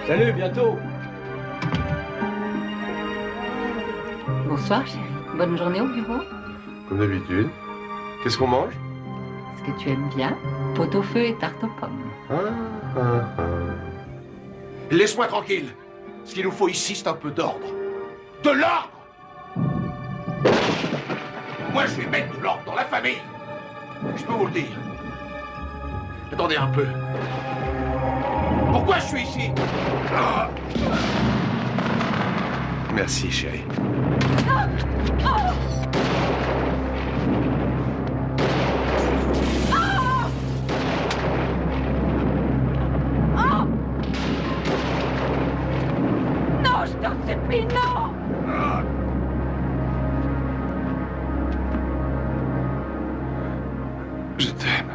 Salut, bientôt. Bonsoir, chérie. Bonne journée au bureau. Comme d'habitude. Qu'est-ce qu'on mange? Ce que tu aimes bien, pot au feu et tarte aux pommes. Laisse-moi tranquille. Ce qu'il nous faut ici, c'est un peu d'ordre. De l'ordre! Moi, je vais mettre de l'ordre dans la famille. Je peux vous le dire. Attendez un peu. Pourquoi je suis ici? Ah. Merci, chérie. Non, je t'en supplie, non! Je t'aime.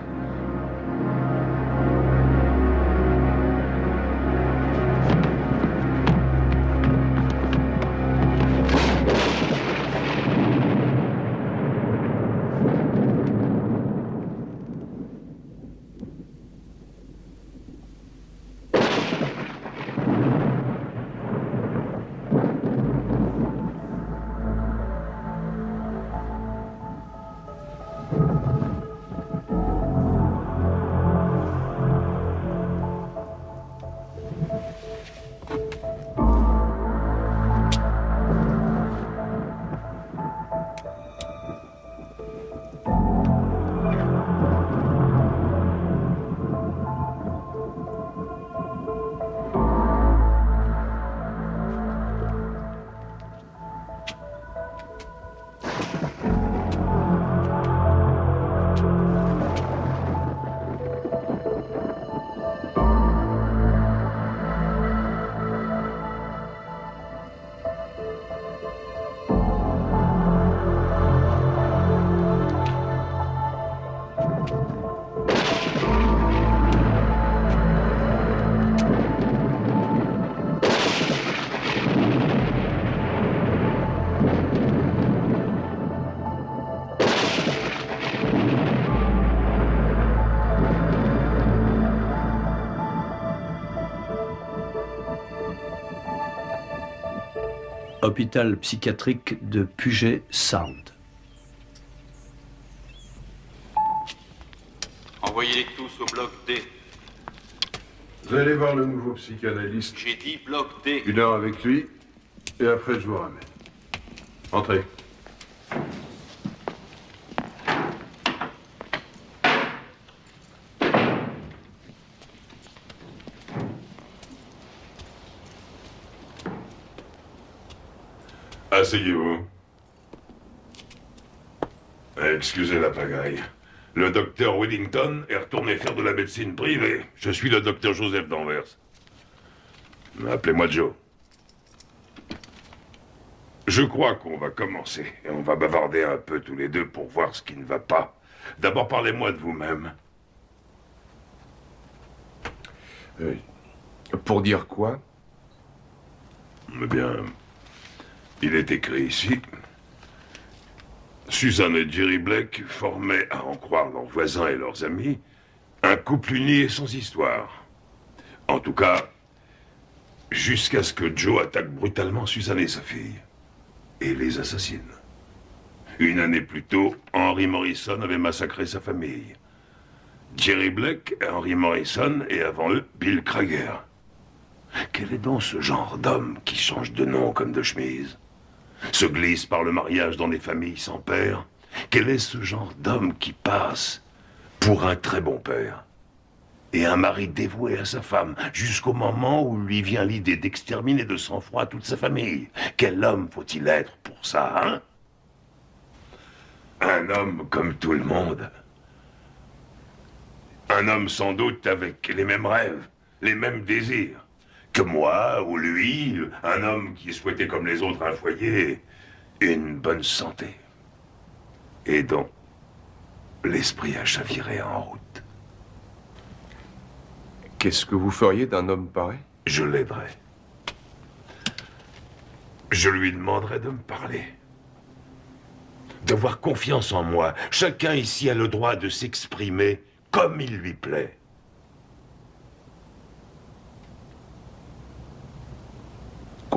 Hôpital psychiatrique de Puget Sound. Envoyez-les tous au bloc D. Vous allez voir le nouveau psychanalyste. J'ai dit bloc D. 1 heure avec lui, et après je vous ramène. Entrez. Asseyez-vous. Excusez la pagaille. Le docteur Whittington est retourné faire de la médecine privée. Je suis le docteur Joseph d'Anvers. Appelez-moi Joe. Je crois qu'on va commencer. Et on va bavarder un peu tous les deux pour voir ce qui ne va pas. D'abord, parlez-moi de vous-même. Pour dire quoi? Eh bien, il est écrit ici. Susan et Jerry Blake formaient, à en croire leurs voisins et leurs amis, un couple uni et sans histoire. En tout cas, jusqu'à ce que Joe attaque brutalement Susan et sa fille, et les assassine. Une année plus tôt, Henry Morrison avait massacré sa famille. Jerry Blake, Henry Morrison, et avant eux, Bill Krager. Quel est donc ce genre d'homme qui change de nom comme de chemise? Se glisse par le mariage dans des familles sans père? Quel est ce genre d'homme qui passe pour un très bon père et un mari dévoué à sa femme jusqu'au moment où lui vient l'idée d'exterminer de sang-froid toute sa famille? Quel homme faut-il être pour ça, hein? Un homme comme tout le monde. Un homme sans doute avec les mêmes rêves, les mêmes désirs que moi ou lui, un homme qui souhaitait comme les autres un foyer, une bonne santé, et dont l'esprit a chaviré en route. Qu'est-ce que vous feriez d'un homme pareil? Je l'aiderai. Je lui demanderai de me parler. D'avoir confiance en moi. Chacun ici a le droit de s'exprimer comme il lui plaît.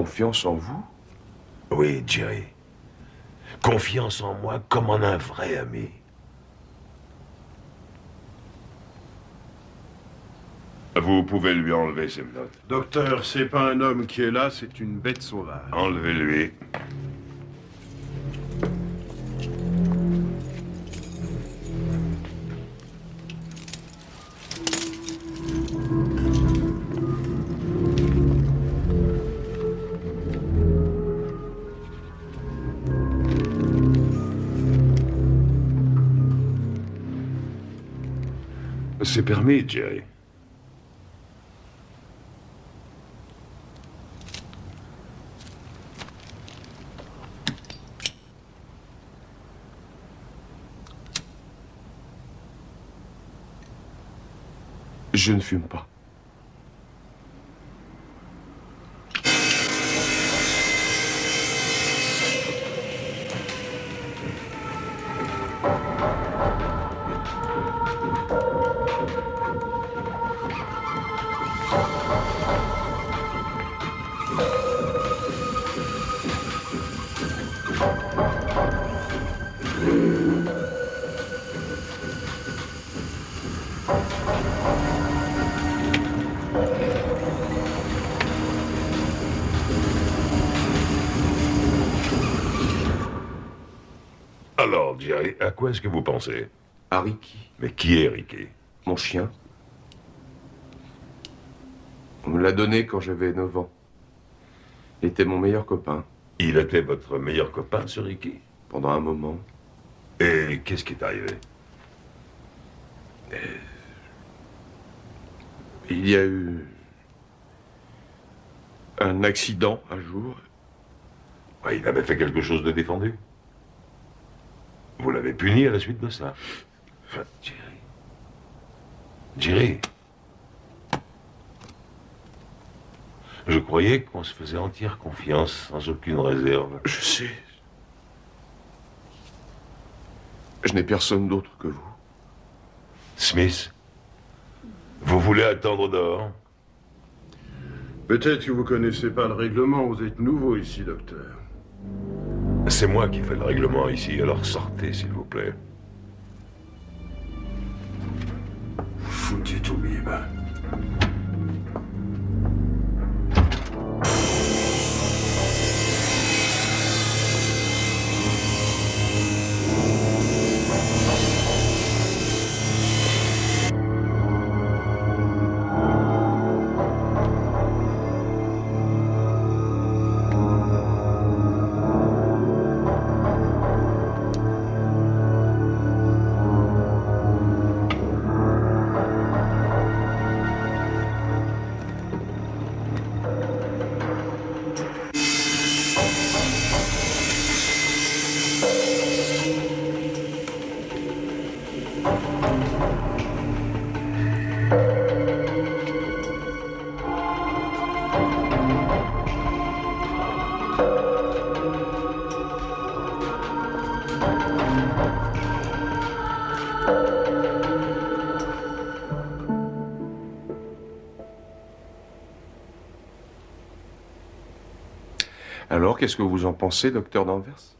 confiance en vous? Oui, Jerry. Confiance en moi comme en un vrai ami. Vous pouvez lui enlever ses menottes. Docteur, c'est pas un homme qui est là, c'est une bête sauvage. Enlevez-lui. C'est permis, Jerry. Je ne fume pas. Alors, Jerry, à quoi est-ce que vous pensez? À Ricky, Mais qui est Ricky? mon chien. On me l'a donné quand j'avais 9 ans. Il était mon meilleur copain, Il était votre meilleur copain, ce Ricky? pendant un moment. Et qu'est-ce qui est arrivé? Il y a eu un accident un jour. Ouais, il avait fait quelque chose de défendu. Vous l'avez puni à la suite de ça. Enfin, Jerry. Jerry. Je croyais qu'on se faisait entière confiance, sans aucune réserve. Je sais. Je n'ai personne d'autre que vous. Smith, vous voulez attendre dehors? Peut-être que vous connaissez pas le règlement, vous êtes nouveau ici, docteur. C'est moi qui fais le règlement ici, alors sortez, s'il vous plaît. Foutu tout bib. Alors, qu'est-ce que vous en pensez, docteur Danvers?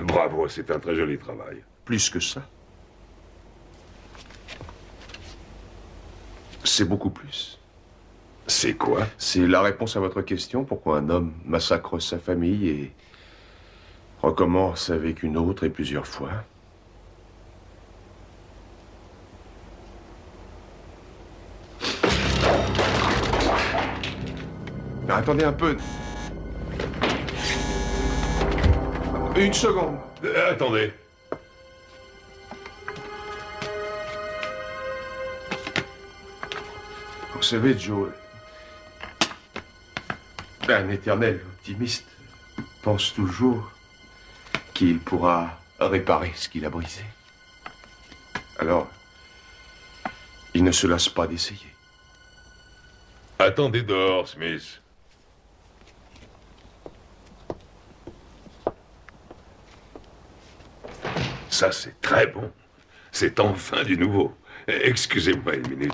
Bravo, c'est un très joli travail. Plus que ça. C'est beaucoup plus. C'est quoi? C'est la réponse à votre question, pourquoi un homme massacre sa famille et recommence avec une autre et plusieurs fois. Attendez un peu. Une seconde. Attendez. Vous savez, Joe, un éternel optimiste pense toujours qu'il pourra réparer ce qu'il a brisé. Alors, il ne se lasse pas d'essayer. Attendez dehors, Smith. Ça, c'est très bon. C'est enfin du nouveau. Excusez-moi une minute.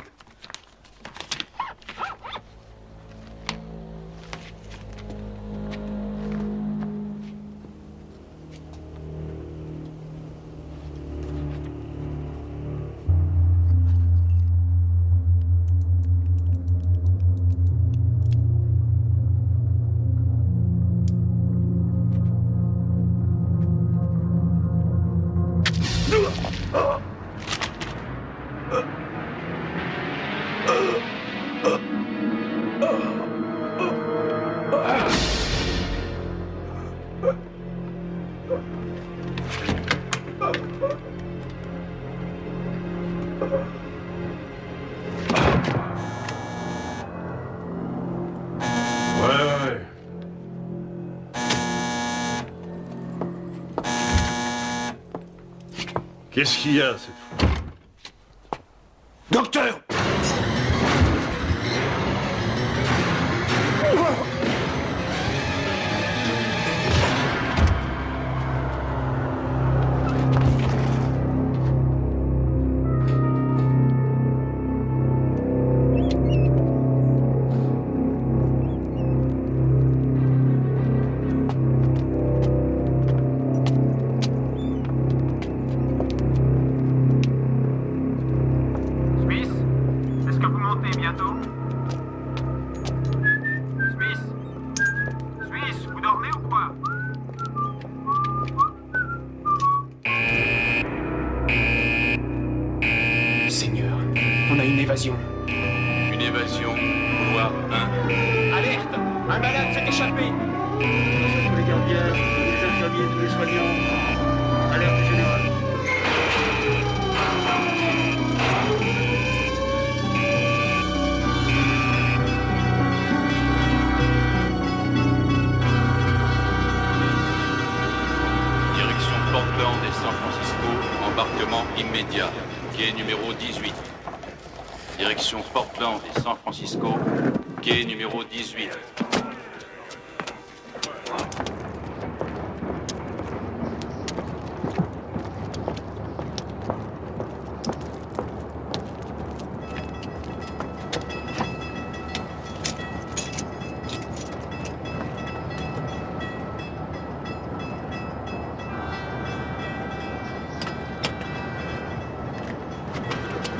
Ouais. Qu'est-ce qu'il y a cette fois? Docteur! Smith, est-ce que vous montez bientôt? Smith? Smith, vous dormez ou quoi? Seigneur, on a une évasion. Une évasion, couloir 1. Alerte! Un malade s'est échappé! Tous les gardiens, tous les infirmiers, tous les soignants. Alerte générale. Direction Portland et San Francisco, embarquement immédiat. Quai numéro 18. Direction Portland et San Francisco, quai numéro 18.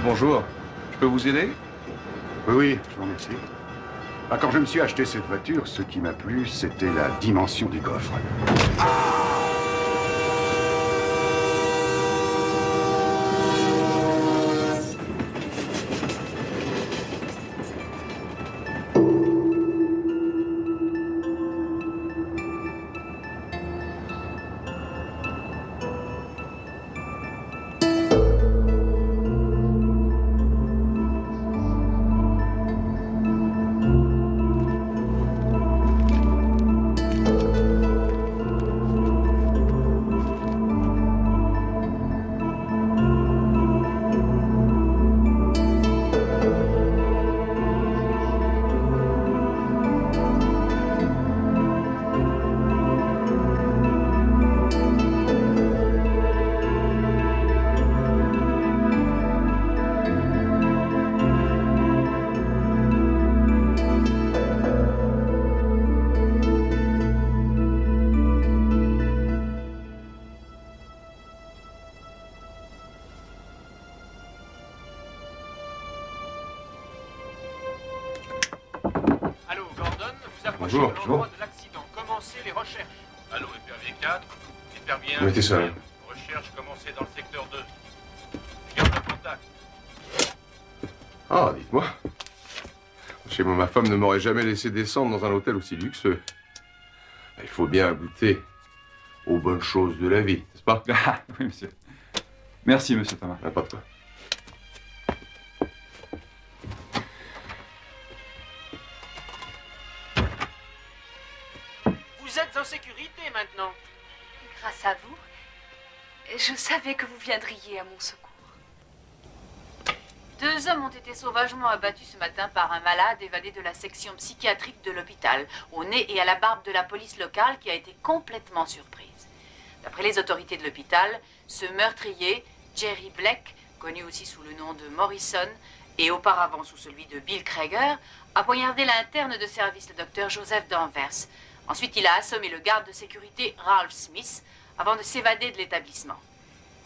Bonjour, je peux vous aider? Oui, je vous remercie. Quand je me suis acheté cette voiture, ce qui m'a plu, c'était la dimension du coffre. Allô, Gordon, vous approchez Bonjour, de l'endroit de l'accident. Commencez les recherches. Allô, épervier 4. Épervier 1. Mettez ça là. Recherche commencée dans le secteur 2. Je garde le contact. Ah, dites-moi. Chez moi, ma femme ne m'aurait jamais laissé descendre dans un hôtel aussi luxueux. Il faut bien goûter aux bonnes choses de la vie, n'est-ce pas? Ah, oui, monsieur. Merci, monsieur Thomas. Ah, pas de quoi. Vous êtes en sécurité maintenant. Grâce à vous, je savais que vous viendriez à mon secours. 2 hommes ont été sauvagement abattus ce matin par un malade évadé de la section psychiatrique de l'hôpital, au nez et à la barbe de la police locale qui a été complètement surprise. D'après les autorités de l'hôpital, ce meurtrier, Jerry Black, connu aussi sous le nom de Morrison et auparavant sous celui de Bill Krager, a poignardé l'interne de service, le docteur Joseph Danvers. Ensuite, il a assommé le garde de sécurité Ralph Smith avant de s'évader de l'établissement.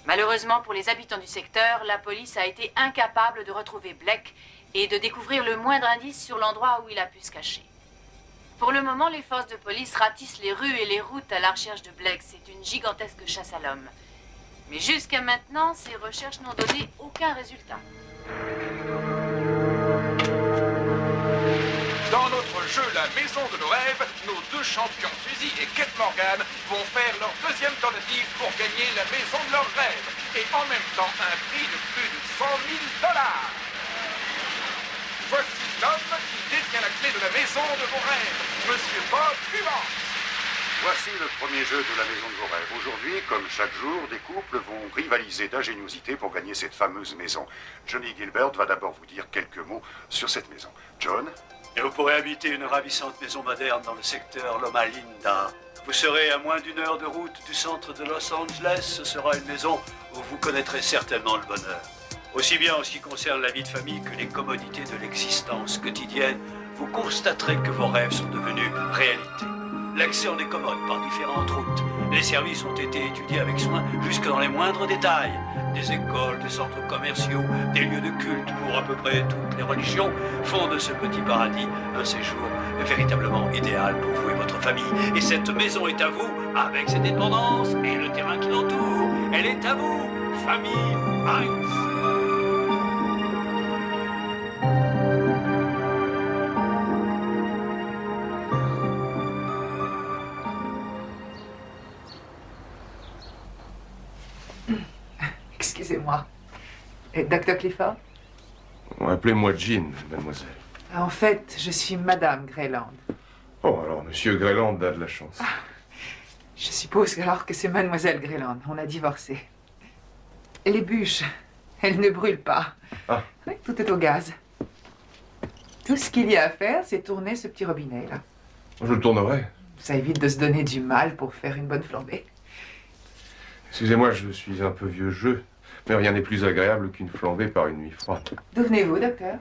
Malheureusement pour les habitants du secteur, la police a été incapable de retrouver Black et de découvrir le moindre indice sur l'endroit où il a pu se cacher. Pour le moment, les forces de police ratissent les rues et les routes à la recherche de Black. C'est une gigantesque chasse à l'homme. Mais jusqu'à maintenant, ces recherches n'ont donné aucun résultat. jeu La Maison de nos rêves, nos deux champions Suzy et Kate Morgan vont faire leur deuxième tentative pour gagner la maison de leurs rêves. Et en même temps, un prix de plus de 100 000 $. Voici l'homme qui détient la clé de la maison de vos rêves, Monsieur Bob Evans. Voici le premier jeu de la maison de vos rêves. Aujourd'hui, comme chaque jour, des couples vont rivaliser d'ingéniosité pour gagner cette fameuse maison. Johnny Gilbert va d'abord vous dire quelques mots sur cette maison. John? Et vous pourrez habiter une ravissante maison moderne dans le secteur Loma Linda. Vous serez à moins d'1 heure de route du centre de Los Angeles. Ce sera une maison où vous connaîtrez certainement le bonheur. Aussi bien en ce qui concerne la vie de famille que les commodités de l'existence quotidienne, vous constaterez que vos rêves sont devenus réalité. L'accès en est commode par différentes routes. Les services ont été étudiés avec soin jusque dans les moindres détails. Des écoles, des centres commerciaux, des lieux de culte pour à peu près toutes les religions font de ce petit paradis un séjour véritablement idéal pour vous et votre famille. Et cette maison est à vous, avec ses dépendances et le terrain qui l'entoure. Elle est à vous, famille Heinz. Excusez-moi. Dr. Clifford? Appelez-moi Jean, mademoiselle. En fait, je suis Madame Greyland. Oh, alors, monsieur Greyland a de la chance. Je suppose alors que c'est Mademoiselle Greyland. On a divorcé. Les bûches, elles ne brûlent pas. Ah. Oui, tout est au gaz. Tout ce qu'il y a à faire, c'est tourner ce petit robinet, là. Je le tournerai. Ça évite de se donner du mal pour faire une bonne flambée. Excusez-moi, je suis un peu vieux jeu, mais rien n'est plus agréable qu'une flambée par une nuit froide. D'où venez-vous, docteur?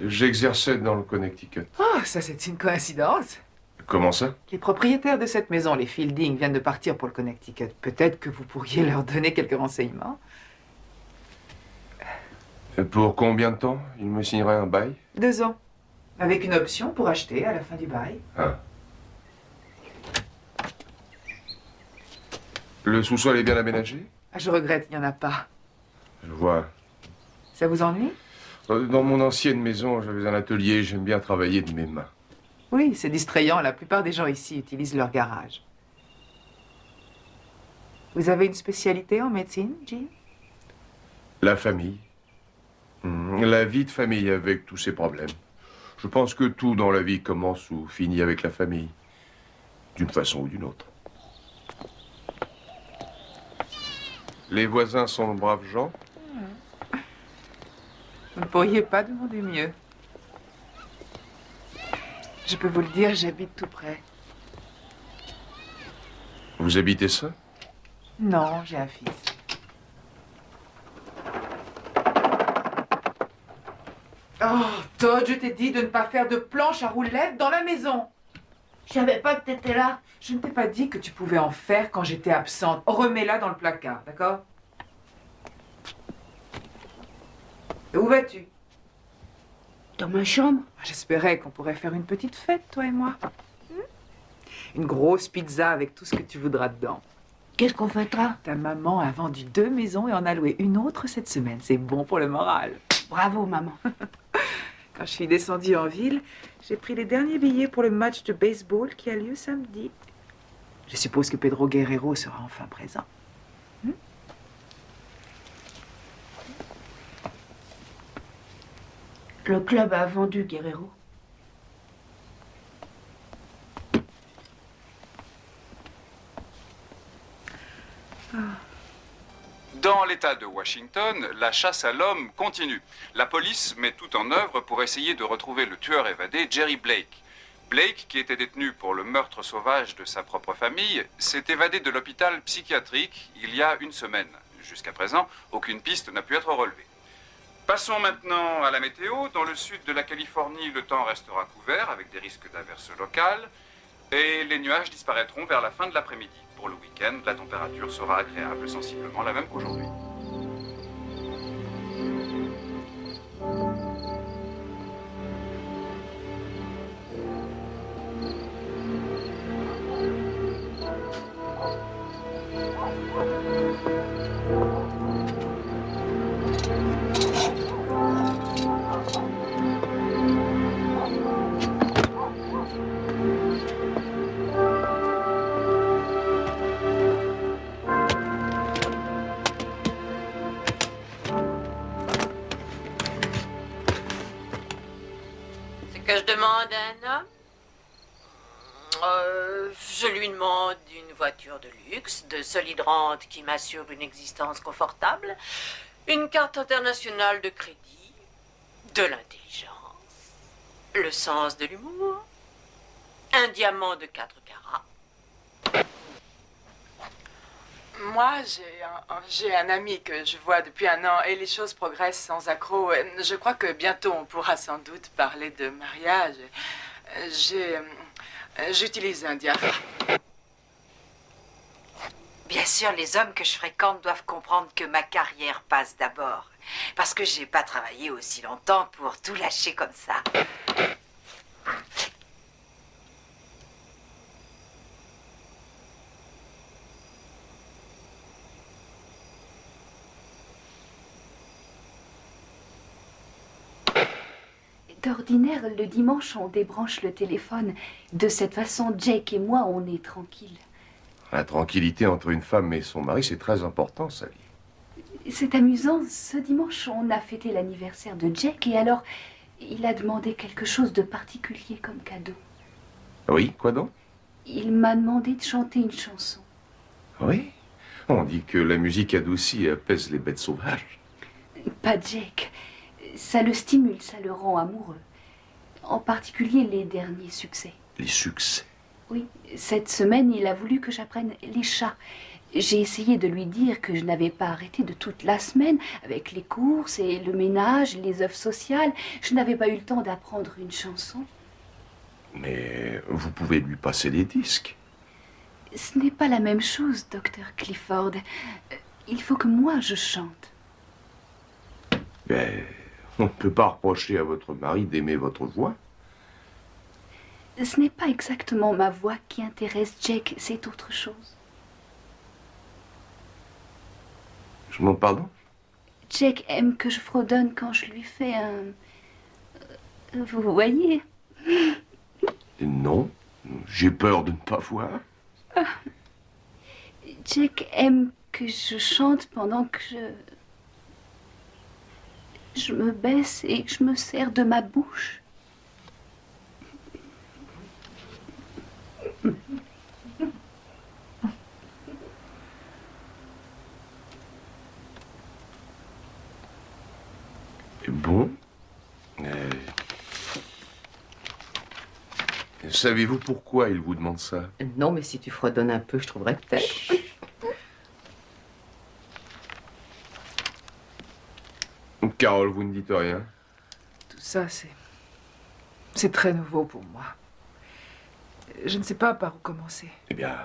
J'exerçais dans le Connecticut. Oh, ça c'est une coïncidence. Comment ça? Les propriétaires de cette maison, les Fielding, viennent de partir pour le Connecticut. Peut-être que vous pourriez leur donner quelques renseignements. Pour combien de temps? Il me signerait un bail? 2 ans. Avec une option pour acheter à la fin du bail. Ah. Le sous-sol est bien aménagé? Ah, je regrette, il n'y en a pas. Je vois. Ça vous ennuie? Dans mon ancienne maison, j'avais un atelier, j'aime bien travailler de mes mains. Oui, c'est distrayant. La plupart des gens ici utilisent leur garage. Vous avez une spécialité en médecine, Jean? La famille. La vie de famille avec tous ses problèmes. Je pense que tout dans la vie commence ou finit avec la famille. D'une façon ou d'une autre. Les voisins sont de braves gens? Vous ne pourriez pas demander mieux. Je peux vous le dire, j'habite tout près. Vous habitez ça? Non, j'ai un fils. Oh, Todd, je t'ai dit de ne pas faire de planche à roulettes dans la maison. Je savais pas que t'étais là. Je ne t'ai pas dit que tu pouvais en faire quand j'étais absente. Remets-la dans le placard, d'accord? Et où vas-tu? Dans ma chambre. J'espérais qu'on pourrait faire une petite fête, toi et moi. Une grosse pizza avec tout ce que tu voudras dedans. Qu'est-ce qu'on fêtera? Ta maman a vendu 2 maisons et en a loué une autre cette semaine. C'est bon pour le moral. Bravo, maman. Quand je suis descendue en ville, j'ai pris les derniers billets pour le match de baseball qui a lieu samedi. Je suppose que Pedro Guerrero sera enfin présent. Le club a vendu Guerrero. Dans l'État de Washington, la chasse à l'homme continue. La police met tout en œuvre pour essayer de retrouver le tueur évadé, Jerry Blake. Blake, qui était détenu pour le meurtre sauvage de sa propre famille, s'est évadé de l'hôpital psychiatrique il y a 1 semaine. Jusqu'à présent, aucune piste n'a pu être relevée. Passons maintenant à la météo. Dans le sud de la Californie, le temps restera couvert avec des risques d'averses locales et les nuages disparaîtront vers la fin de l'après-midi. Pour le week-end, la température sera agréable, sensiblement la même qu'aujourd'hui. C'est que je demande à un homme. Je lui demande une voiture de luxe, de solide rente qui m'assure une existence confortable, une carte internationale de crédit, de l'intelligence, le sens de l'humour, un diamant de 4 carats. Moi, j'ai un ami que je vois depuis un an et les choses progressent sans accroc. Je crois que bientôt on pourra sans doute parler de mariage. J'utilise un diaphragme. Bien sûr, les hommes que je fréquente doivent comprendre que ma carrière passe d'abord. Parce que j'ai pas travaillé aussi longtemps pour tout lâcher comme ça. D'ordinaire, le dimanche, on débranche le téléphone. De cette façon, Jake et moi, on est tranquilles. La tranquillité entre une femme et son mari, c'est très important, Sally. C'est amusant, ce dimanche, on a fêté l'anniversaire de Jake et alors, il a demandé quelque chose de particulier comme cadeau. Oui, quoi donc? Il m'a demandé de chanter une chanson. Oui? On dit que la musique adoucit et apaise les bêtes sauvages. Pas Jake. Ça le stimule, ça le rend amoureux. En particulier les derniers succès. Les succès? Oui, cette semaine, il a voulu que j'apprenne les chats. J'ai essayé de lui dire que je n'avais pas arrêté de toute la semaine, avec les courses et le ménage, les œuvres sociales. Je n'avais pas eu le temps d'apprendre une chanson. Mais vous pouvez lui passer des disques. Ce n'est pas la même chose, Dr. Clifford. Il faut que moi, je chante. Ben, on ne peut pas reprocher à votre mari d'aimer votre voix. Ce n'est pas exactement ma voix qui intéresse Jake, c'est autre chose. Je demande pardon? Jake aime que je fredonne quand je lui fais un... Vous voyez? Non, j'ai peur de ne pas voir. Jake aime que je chante pendant que je me baisse et que je me sers de ma bouche. Bon. Savez-vous pourquoi il vous demande ça? Non, mais si tu fredonnes un peu, je trouverais peut-être. Carole, vous ne dites rien? Tout ça, c'est très nouveau pour moi. Je ne sais pas par où commencer. Eh bien,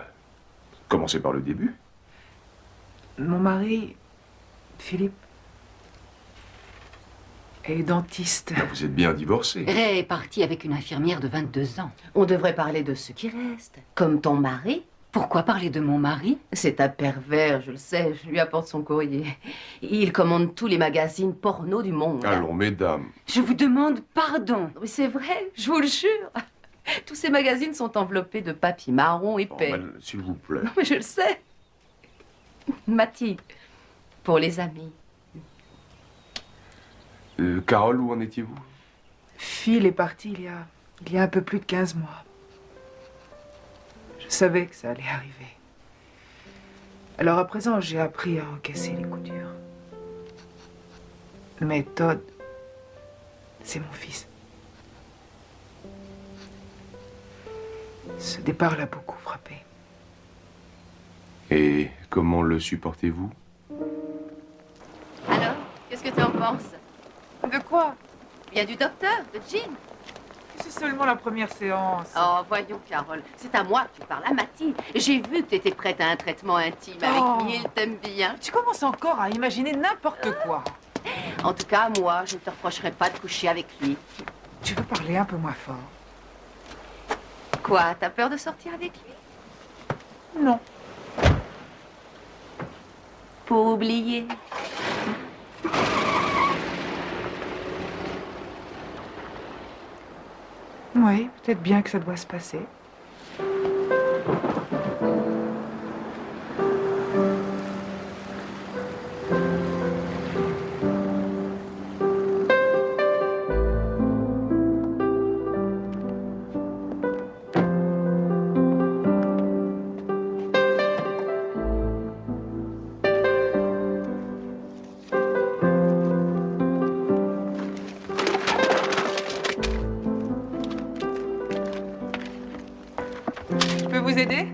commencez par le début. Mon mari, Philippe, est dentiste. Vous êtes bien divorcé. Ray est parti avec une infirmière de 22 ans. On devrait parler de ce qui reste. Comme ton mari. Pourquoi parler de mon mari? C'est un pervers, je le sais. Je lui apporte son courrier. Il commande tous les magazines porno du monde. Allons, mesdames. Je vous demande pardon. Mais c'est vrai, je vous le jure. Tous ces magazines sont enveloppés de papier marron épais. Oh, s'il vous plaît. Non, mais je le sais. Mathilde, pour les amis. Carole, où en étiez-vous? Phil est parti il y a un peu plus de 15 mois. Je savais que ça allait arriver. Alors à présent, j'ai appris à encaisser les coups durs. Mais Todd, c'est mon fils. Ce départ l'a beaucoup frappé. Et comment le supportez-vous? Alors, qu'est-ce que tu en penses? De quoi? Bien du docteur, de Jean. C'est seulement la première séance. Oh, voyons, Carole, c'est à moi que tu parles, à Mathilde. J'ai vu que tu étais prête à un traitement intime avec lui, il t'aime bien. Tu commences encore à imaginer n'importe quoi. En tout cas, moi, je ne te reprocherai pas de coucher avec lui. Tu veux parler un peu moins fort? Quoi, t'as peur de sortir avec lui? Non. Pour oublier. Oui, peut-être bien que ça doit se passer. vous aider?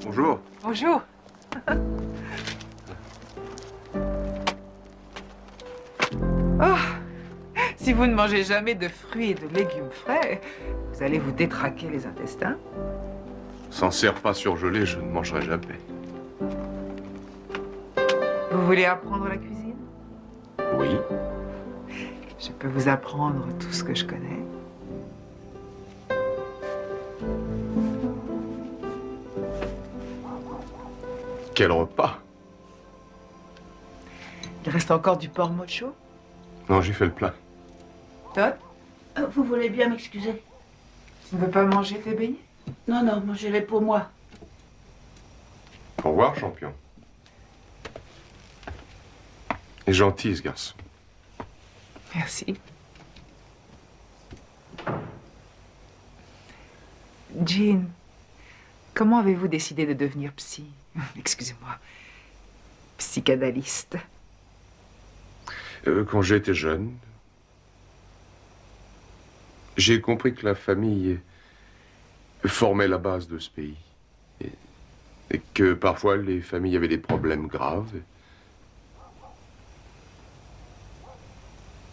Bonjour. Bonjour. Oh, si vous ne mangez jamais de fruits et de légumes frais, vous allez vous détraquer les intestins. S'en sert pas surgelé, je ne mangerai jamais. Vous voulez apprendre la cuisine? Oui. Je peux vous apprendre tout ce que je connais. Quel repas? Il reste encore du porc mocho? Non, j'ai fait le plein. Todd? Vous voulez bien m'excuser? Tu ne veux pas manger tes beignets? Non, non, mangez-les pour moi. Au revoir, champion. Et gentil, ce garçon. Merci. Jean, comment avez-vous décidé de devenir psy? Excusez-moi. Psychanalyste. Quand j'étais jeune, j'ai compris que la famille formait la base de ce pays. Et que parfois les familles avaient des problèmes graves.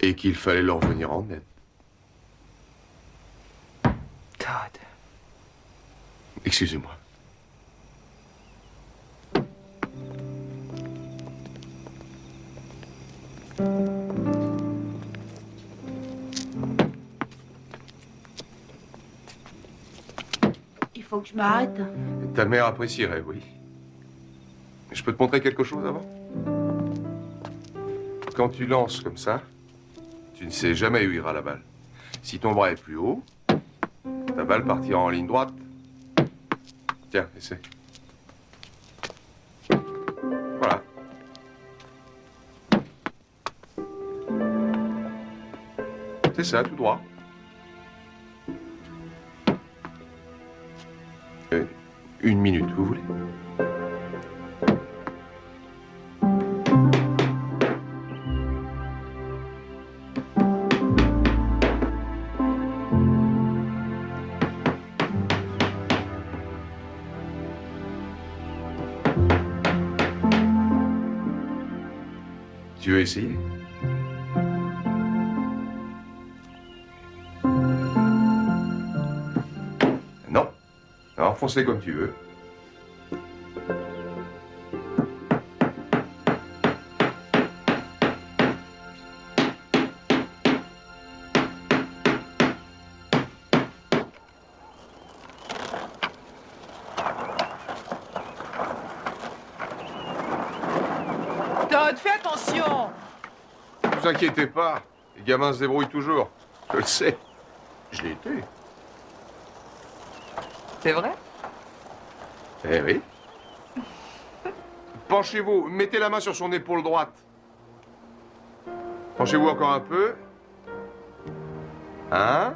Et qu'il fallait leur venir en aide. Todd. Excusez-moi. Il faut que je m'arrête. Ta mère apprécierait, oui. Je peux te montrer quelque chose avant? Quand tu lances comme ça, tu ne sais jamais où ira la balle. Si ton bras est plus haut, ta balle partira en ligne droite. Tiens, essaie. Voilà. C'est ça, tout droit. Une minute, vous voulez? Tu veux essayer? Non. Alors, fonce-les comme tu veux. Todd, fais attention! Ne vous inquiétez pas, les gamins se débrouillent toujours. Je le sais. Je l'ai été. C'est vrai? Eh oui. Penchez-vous, mettez la main sur son épaule droite. Penchez-vous encore un peu. 1,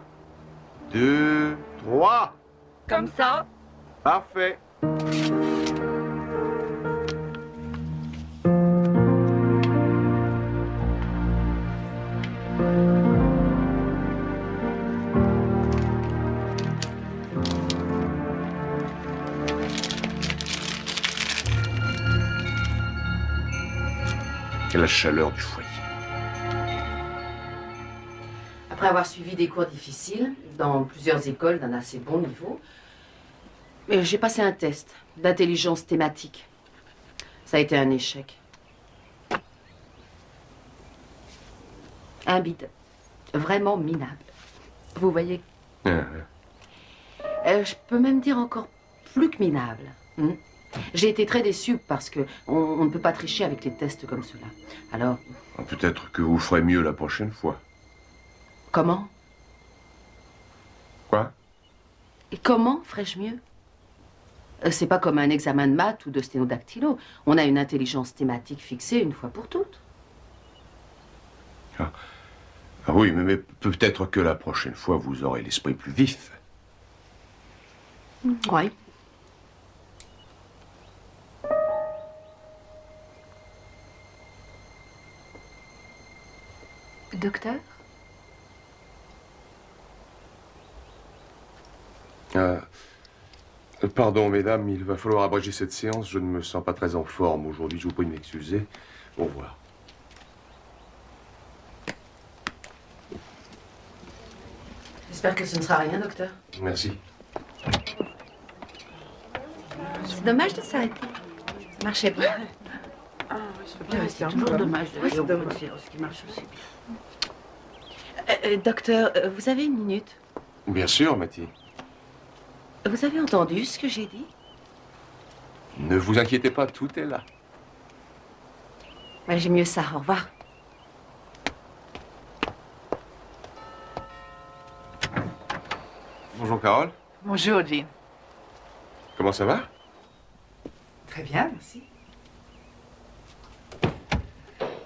2, 3. Comme ça? Parfait. Et la chaleur du foyer. Après avoir suivi des cours difficiles dans plusieurs écoles d'un assez bon niveau, j'ai passé un test d'intelligence thématique. Ça a été un échec. Un bide. Vraiment minable. Vous voyez? Je peux même dire encore plus que minable. J'ai été très déçue parce que on ne peut pas tricher avec les tests comme cela. Alors... Peut-être que vous ferez mieux la prochaine fois. Comment? Quoi? Et comment ferais-je mieux? C'est pas comme un examen de maths ou de sténodactylo. On a une intelligence thématique fixée une fois pour toutes. Ah oui, mais peut-être que la prochaine fois, vous aurez l'esprit plus vif. Oui. Docteur? Pardon, mesdames, il va falloir abréger cette séance. Je ne me sens pas très en forme aujourd'hui. Je vous prie de m'excuser. Au revoir. J'espère que ce ne sera rien, docteur. Merci. C'est dommage de s'arrêter. Ça marchait pas. C'est toujours dommage de Oui, aller au c'est bout de dommage. séance qui marche aussi bien. Docteur, vous avez une minute? Bien sûr, Mathieu. Vous avez entendu ce que j'ai dit? Ne vous inquiétez pas, tout est là. Ouais, j'ai mieux ça. Au revoir. Bonjour, Carole. Bonjour, Jean. Comment ça va? Très bien, merci.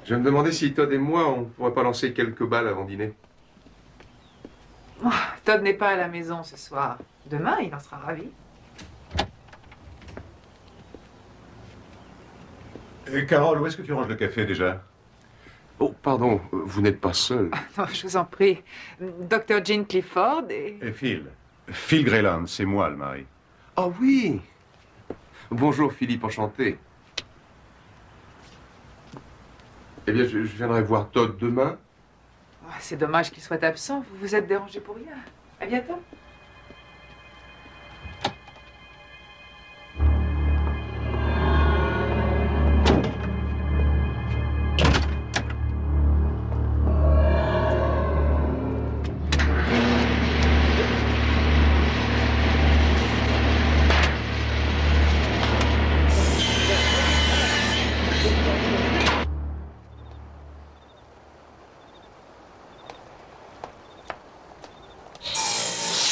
Je me demandais si Todd et moi, on pourrait pas lancer quelques balles avant dîner. Oh, Todd n'est pas à la maison ce soir. Demain, il en sera ravi. Carole, où est-ce que tu ranges le café déjà? Oh, pardon, vous n'êtes pas seul. Non, je vous en prie. Dr. Jean Clifford et... Et Phil. Phil Greyland, c'est moi le mari. Ah oui. Bonjour, Philippe, enchanté. Eh bien, je viendrai voir Todd demain. Oh, c'est dommage qu'il soit absent. Vous vous êtes dérangé pour rien. À bientôt.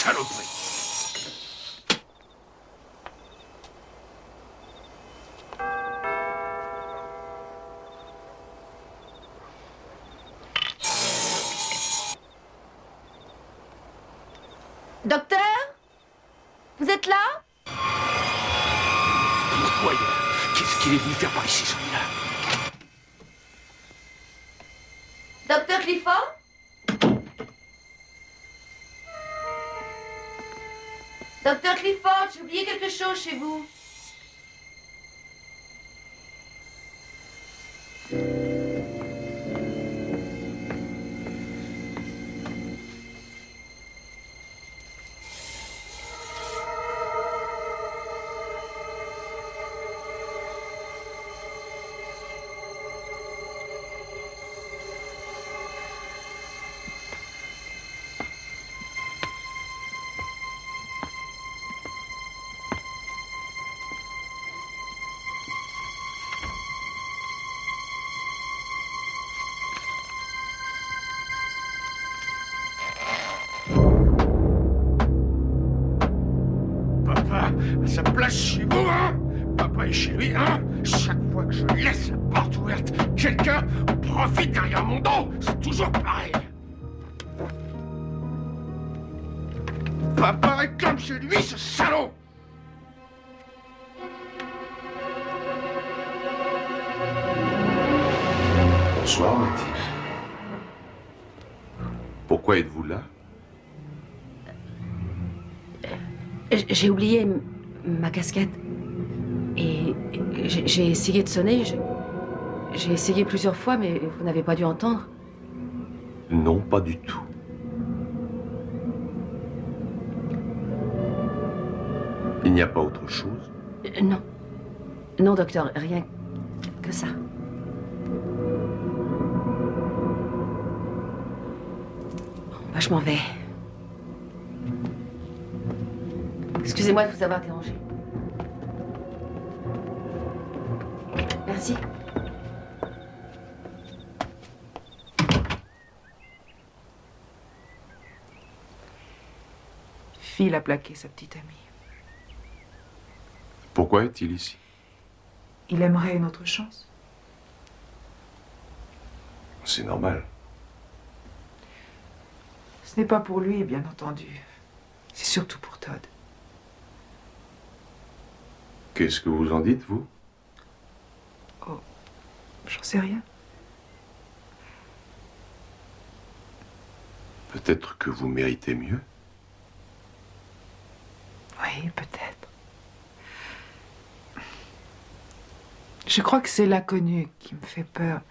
Saloperie! Docteur? Vous êtes là? Pourquoi qu'est-ce qu'il est venu faire par ici, celui-là? Docteur Clifford? Docteur Clifford, j'ai oublié quelque chose chez vous. Papa a sa place chez vous, hein? Papa est chez lui, hein? Chaque fois que je laisse la porte ouverte, quelqu'un profite derrière mon dos. C'est toujours pareil. Papa réclame chez lui, ce salaud! Bonsoir, Mathieu. Pourquoi êtes-vous là? J'ai oublié ma casquette. Et j'ai essayé de sonner. J'ai essayé plusieurs fois, mais vous n'avez pas dû entendre. Non, pas du tout. Il n'y a pas autre chose? Non. Non, docteur, rien que ça. Bon, je m'en vais. Excusez-moi de vous avoir dérangé. Merci. Phil a plaqué sa petite amie. Pourquoi est-il ici? Il aimerait une autre chance. C'est normal. Ce n'est pas pour lui, bien entendu. C'est surtout pour Todd. Qu'est-ce que vous en dites, vous? Oh, j'en sais rien. Peut-être que vous méritez mieux. Oui, peut-être. Je crois que c'est l'inconnu qui me fait peur.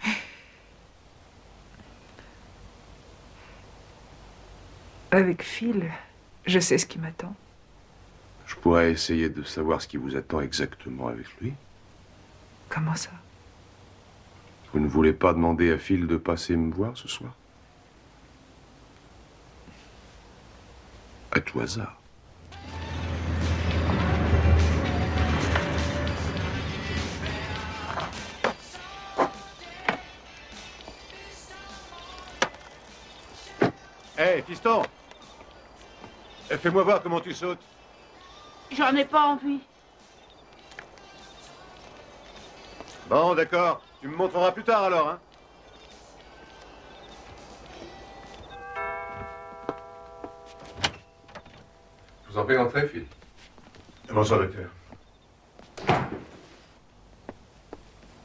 Avec Phil, je sais ce qui m'attend. Je pourrais essayer de savoir ce qui vous attend exactement avec lui. Comment ça? Vous ne voulez pas demander à Phil de passer me voir ce soir? À tout hasard. Hé, fiston! Fais-moi voir comment tu sautes. J'en ai pas envie. Bon, d'accord. Tu me montreras plus tard alors, hein? Je vous en prie d'entrer, Phil. Bonsoir, docteur.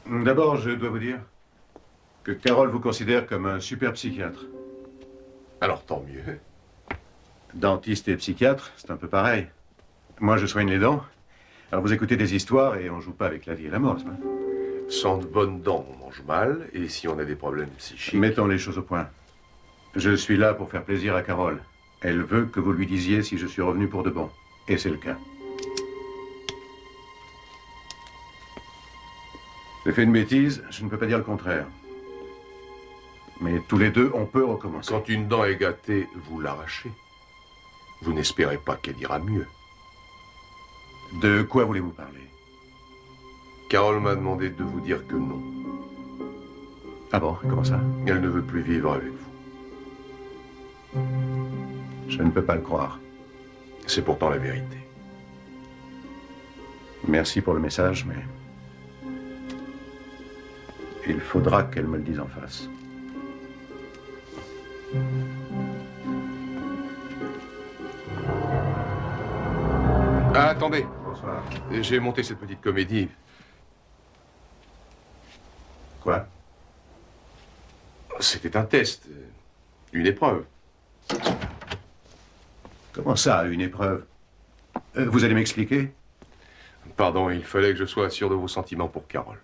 D'abord, je dois vous dire que Carole vous considère comme un super psychiatre. Alors, tant mieux. Dentiste et psychiatre, c'est un peu pareil. Moi, je soigne les dents. Alors, vous écoutez des histoires et on joue pas avec la vie et la mort, n'est-ce pas? Sans de bonnes dents, on mange mal. Et si on a des problèmes psychiques... Mettons les choses au point. Je suis là pour faire plaisir à Carole. Elle veut que vous lui disiez si je suis revenu pour de bon. Et c'est le cas. J'ai fait une bêtise, je ne peux pas dire le contraire. Mais tous les deux, on peut recommencer. Quand une dent est gâtée, vous l'arrachez. Vous n'espérez pas qu'elle ira mieux. De quoi voulez-vous parler? Carole m'a demandé de vous dire que non. Ah bon? Comment ça? Elle ne veut plus vivre avec vous. Je ne peux pas le croire. C'est pourtant la vérité. Merci pour le message, mais... il faudra qu'elle me le dise en face. Ah, attendez. Bonsoir. J'ai monté cette petite comédie. Quoi? C'était un test. Une épreuve. Comment ça, une épreuve? Vous allez m'expliquer? Pardon, il fallait que je sois sûr de vos sentiments pour Carole.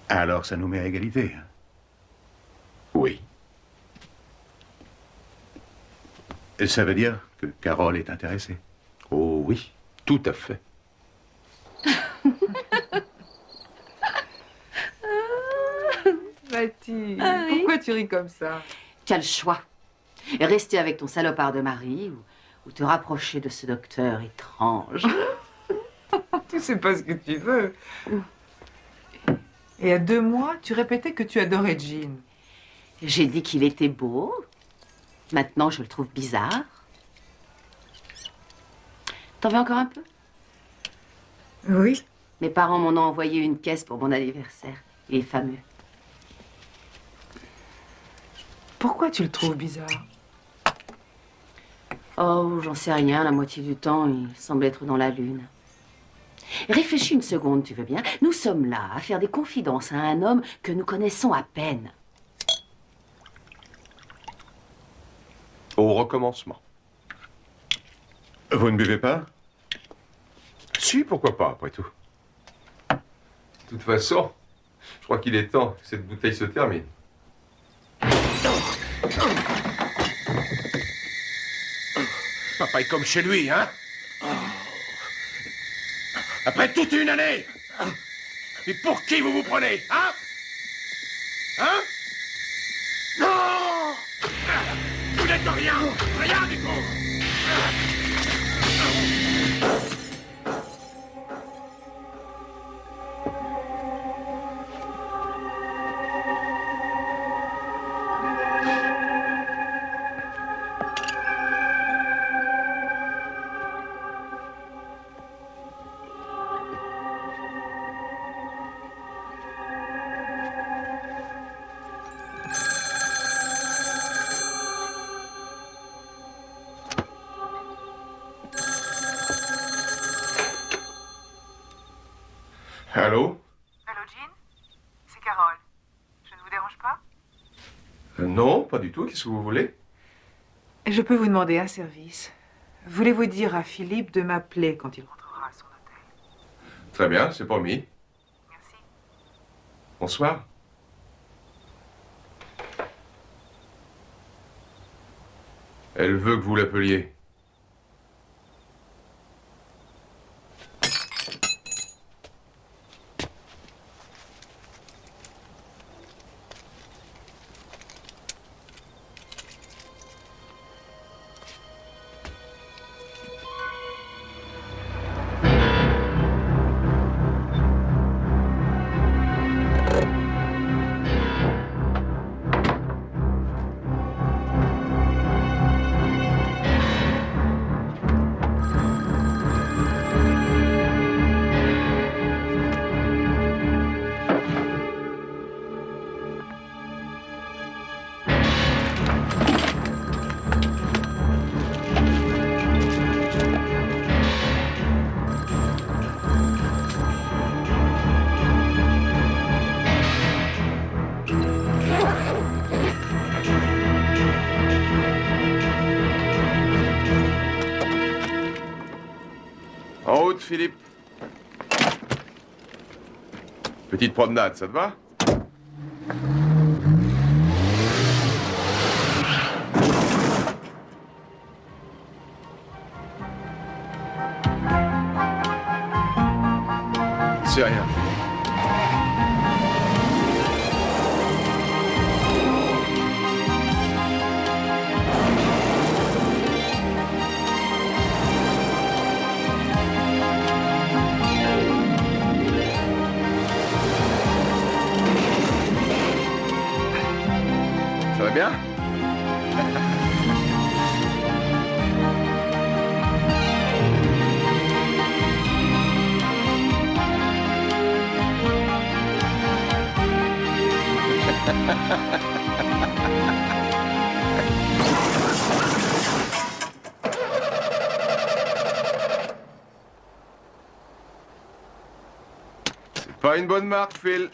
Alors, ça nous met à égalité. Oui. Et ça veut dire que Carole est intéressée? Oh oui, tout à fait. Mathilde, Ah oui? pourquoi tu ris comme ça? Tu as le choix. Rester avec ton salopard de mari ou te rapprocher de ce docteur étrange. Tu sais pas ce que tu veux. Et à 2 mois, tu répétais que tu adorais Jean. J'ai dit qu'il était beau. Maintenant, je le trouve bizarre. T'en veux encore un peu? Oui. Mes parents m'en ont envoyé une caisse pour mon anniversaire. Il est fameux. Pourquoi tu le trouves bizarre? Oh, j'en sais rien. La moitié du temps, il semble être dans la lune. Réfléchis une seconde, tu veux bien? Nous sommes là à faire des confidences à un homme que nous connaissons à peine. Au recommencement. Vous ne buvez pas? Si, pourquoi pas, après tout. De toute façon, je crois qu'il est temps que cette bouteille se termine. Papa est comme chez lui, hein? Après toute une année! Et pour qui vous vous prenez, hein? Hein? Non! Vous n'êtes rien! Rien du tout! Allô? Allô, Jean? C'est Carole. Je ne vous dérange pas? Non, pas du tout. Qu'est-ce que vous voulez? Je peux vous demander un service. Voulez-vous dire à Philippe de m'appeler quand il rentrera à son hôtel? Très bien, c'est promis. Merci. Bonsoir. Elle veut que vous l'appeliez. En route, Philippe. Petite promenade, ça te va? C'est rien. Ça va bien? C'est pas une bonne marque, Phil.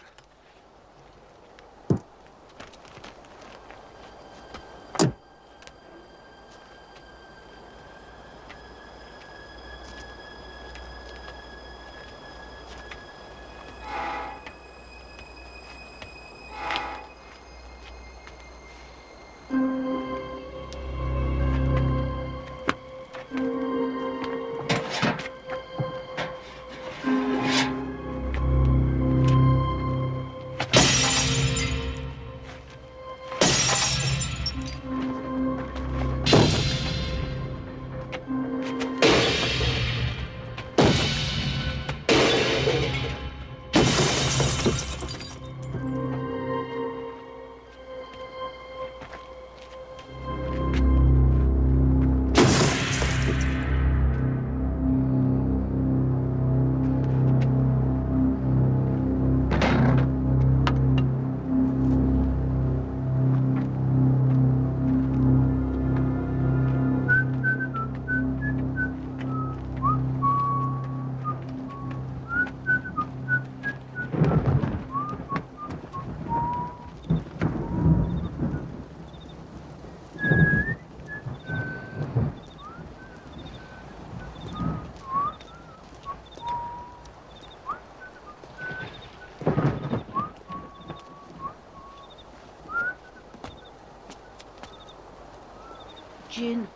Jean,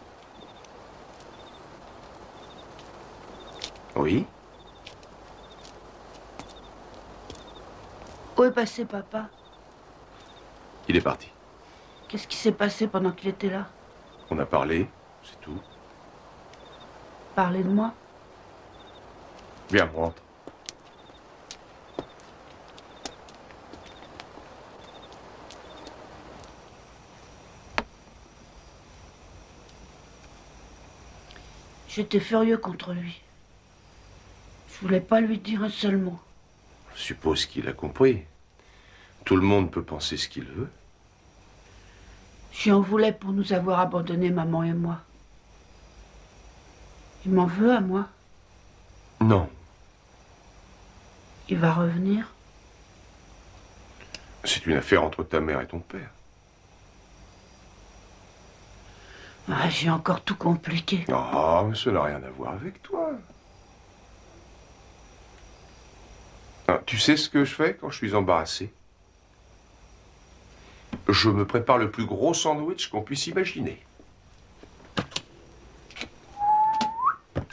Oui? où est passé papa? Il est parti. Qu'est-ce qui s'est passé pendant qu'il était là? On a parlé, c'est tout. Parler de moi? Viens, on rentre. J'étais furieux contre lui. Je voulais pas lui dire un seul mot. Je suppose qu'il a compris. Tout le monde peut penser ce qu'il veut. J'y en voulais pour nous avoir abandonnés, maman et moi. Il m'en veut à moi. Non. Il va revenir. C'est une affaire entre ta mère et ton père. Ah, j'ai encore tout compliqué. Oh, mais ça n'a rien à voir avec toi. Ah, tu sais ce que je fais quand je suis embarrassé? Je me prépare le plus gros sandwich qu'on puisse imaginer.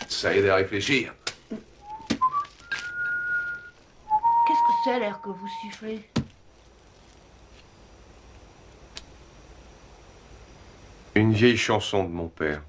Ça aide à réfléchir. Qu'est-ce que c'est l'air que vous sifflez? Une vieille chanson de mon père.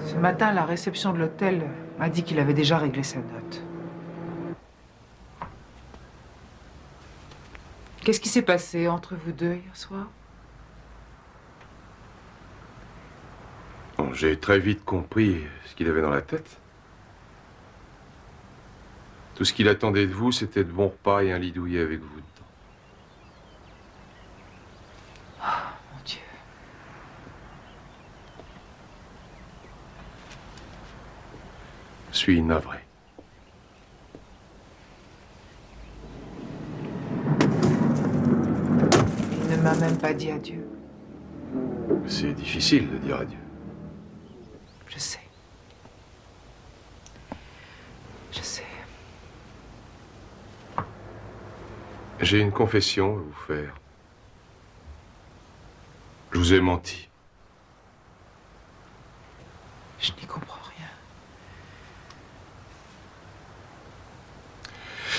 Ce matin, la réception de l'hôtel m'a dit qu'il avait déjà réglé sa dot. Qu'est-ce qui s'est passé entre vous deux hier soir? Bon, j'ai très vite compris ce qu'il avait dans la tête. Tout ce qu'il attendait de vous, c'était de bons repas et un lit douillet avec vous dedans. Mon Dieu. Je suis navré. Il ne m'a même pas dit adieu. C'est difficile de dire adieu. Je sais. Je sais. J'ai une confession à vous faire. Je vous ai menti. Je n'y comprends rien.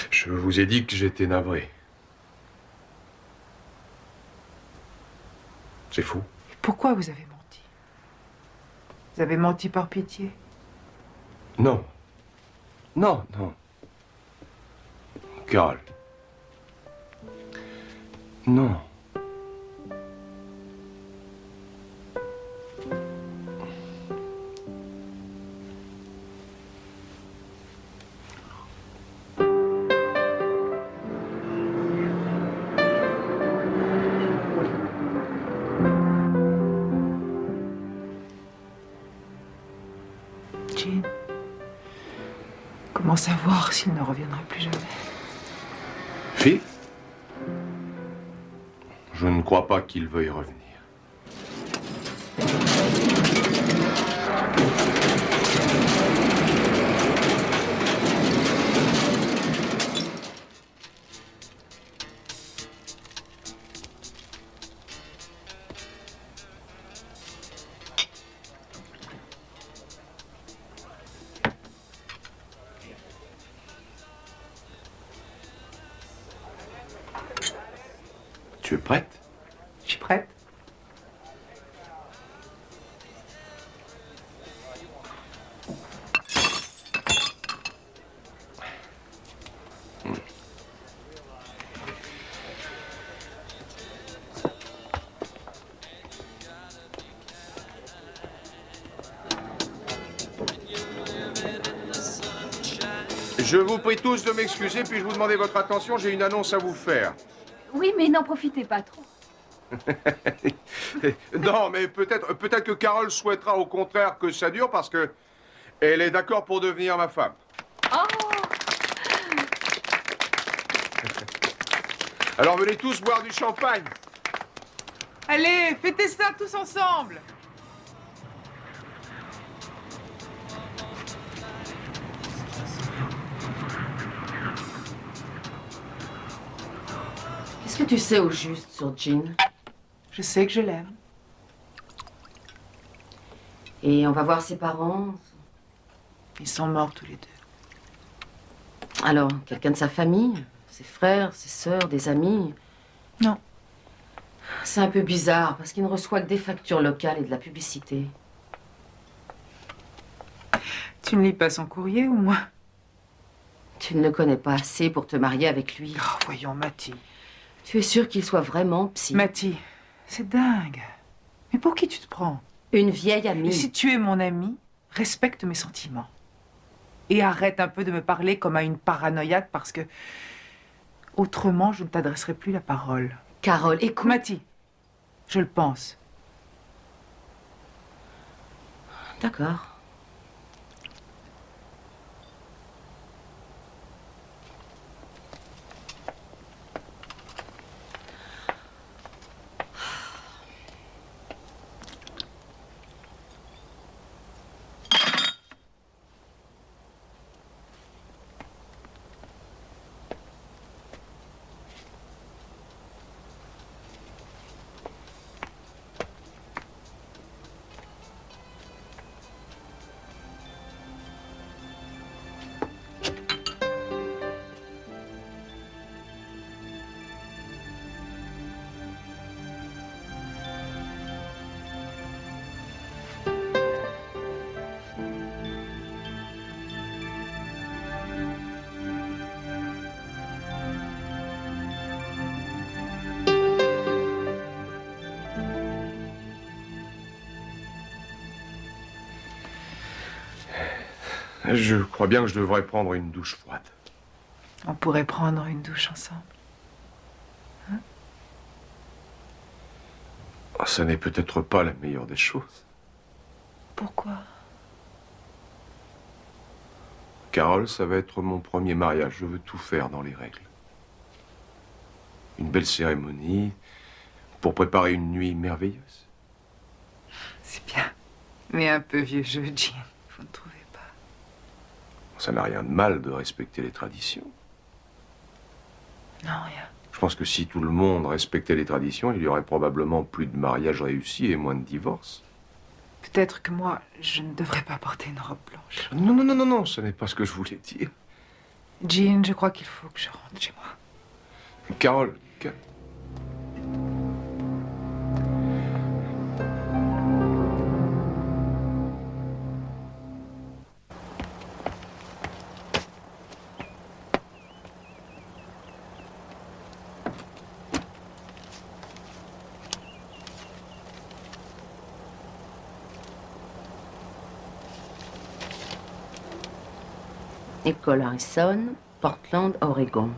Je vous ai dit que j'étais navré. C'est fou. Pourquoi vous avez menti? Vous avez menti par pitié? Non. Non, non. Carole. Non. Jean, comment savoir s'il ne reviendra plus jamais? Phil? Je ne crois pas qu'il veuille revenir. Tu es prête? Je suis prête. Je vous prie tous de m'excuser, puis-je vous demander votre attention, j'ai une annonce à vous faire. Oui, mais n'en profitez pas trop. Non, mais peut-être que Carole souhaitera au contraire que ça dure parce que elle est d'accord pour devenir ma femme. Oh! Alors venez tous boire du champagne. Allez, fêtez ça tous ensemble. Qu'est-ce que tu sais au juste sur Jean? Je sais que je l'aime. Et on va voir ses parents. Ils sont morts tous les deux. Alors, quelqu'un de sa famille? Ses frères, ses sœurs, des amis? Non. C'est un peu bizarre, parce qu'il ne reçoit que des factures locales et de la publicité. Tu ne lis pas son courrier, au moins? Tu ne le connais pas assez pour te marier avec lui. Oh, voyons, Mathie. Tu es sûre qu'il soit vraiment psy? Mathie, c'est dingue. Mais pour qui tu te prends? Une vieille amie. Et si tu es mon amie, respecte mes sentiments. Et arrête un peu de me parler comme à une paranoïaque parce que... Autrement, je ne t'adresserai plus la parole. Carole, écoute... Mathie, je le pense. D'accord. Je crois bien que je devrais prendre une douche froide. On pourrait prendre une douche ensemble. Oh, ça n'est peut-être pas la meilleure des choses. Pourquoi? Carole, ça va être mon premier mariage. Je veux tout faire dans les règles. Une belle cérémonie pour préparer une nuit merveilleuse. C'est bien. Mais un peu vieux jeu, Jean. Vous ne trouvez pas? Ça n'a rien de mal de respecter les traditions. Non, rien. Je pense que si tout le monde respectait les traditions, il y aurait probablement plus de mariages réussis et moins de divorces. Peut-être que moi, je ne devrais pas porter une robe blanche. Non, non, non, non, non, ce n'est pas ce que je voulais dire. Jean, je crois qu'il faut que je rentre chez moi. Carole, École Harrison, Portland, Oregon.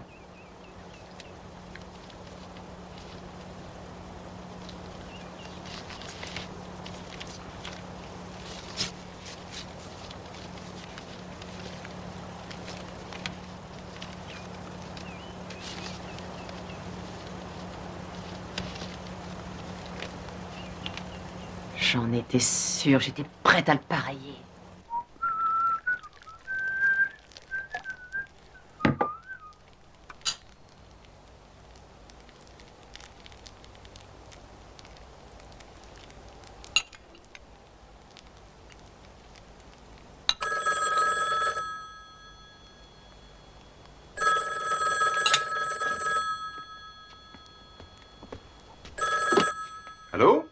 J'en étais sûre, j'étais prête à le pareiller. Allô?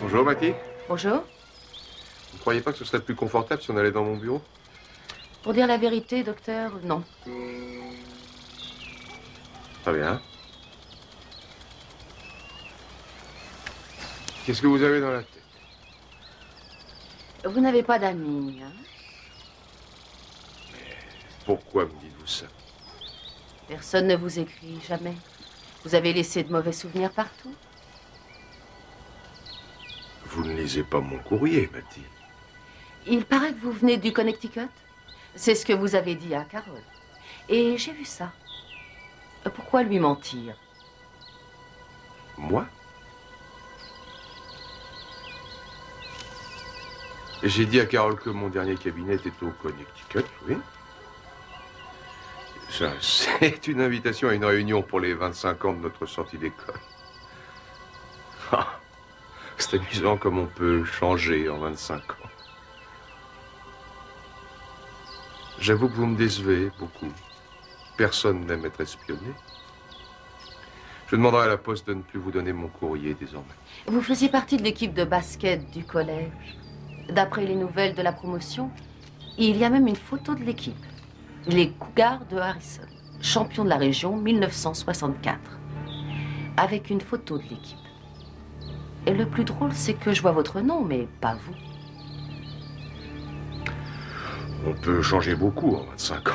Bonjour, Mathie. Bonjour. Vous ne croyez pas que ce serait plus confortable si on allait dans mon bureau? Pour dire la vérité, docteur, non. Très bien. Qu'est-ce que vous avez dans la tête? Vous n'avez pas d'amis, hein? Pourquoi me dites-vous ça? Personne ne vous écrit, jamais. Vous avez laissé de mauvais souvenirs partout. Vous ne lisez pas mon courrier, Mathie. Il paraît que vous venez du Connecticut. C'est ce que vous avez dit à Carole. Et j'ai vu ça. Pourquoi lui mentir? Moi? J'ai dit à Carole que mon dernier cabinet était au Connecticut, oui. Ça, c'est une invitation à une réunion pour les 25 ans de notre sortie d'école. Ah, c'est amusant comme on peut changer en 25 ans. J'avoue que vous me décevez beaucoup. Personne n'aime être espionné. Je demanderai à la poste de ne plus vous donner mon courrier désormais. Vous faisiez partie de l'équipe de basket du collège. D'après les nouvelles de la promotion, il y a même une photo de l'équipe. Les Cougars de Harrison, champions de la région 1964. Avec une photo de l'équipe. Et le plus drôle, c'est que je vois votre nom, mais pas vous. On peut changer beaucoup en 25 ans.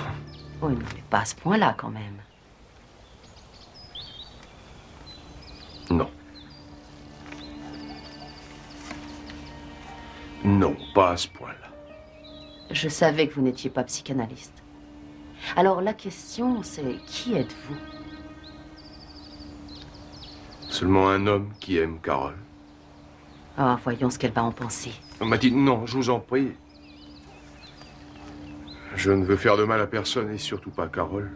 Oui, mais pas à ce point-là, quand même. Non. Non, pas à ce point-là. Je savais que vous n'étiez pas psychanalyste. Alors la question, c'est qui êtes-vous? Seulement un homme qui aime Carole. Ah, voyons ce qu'elle va en penser. On m'a dit non, je vous en prie. Je ne veux faire de mal à personne et surtout pas à Carole.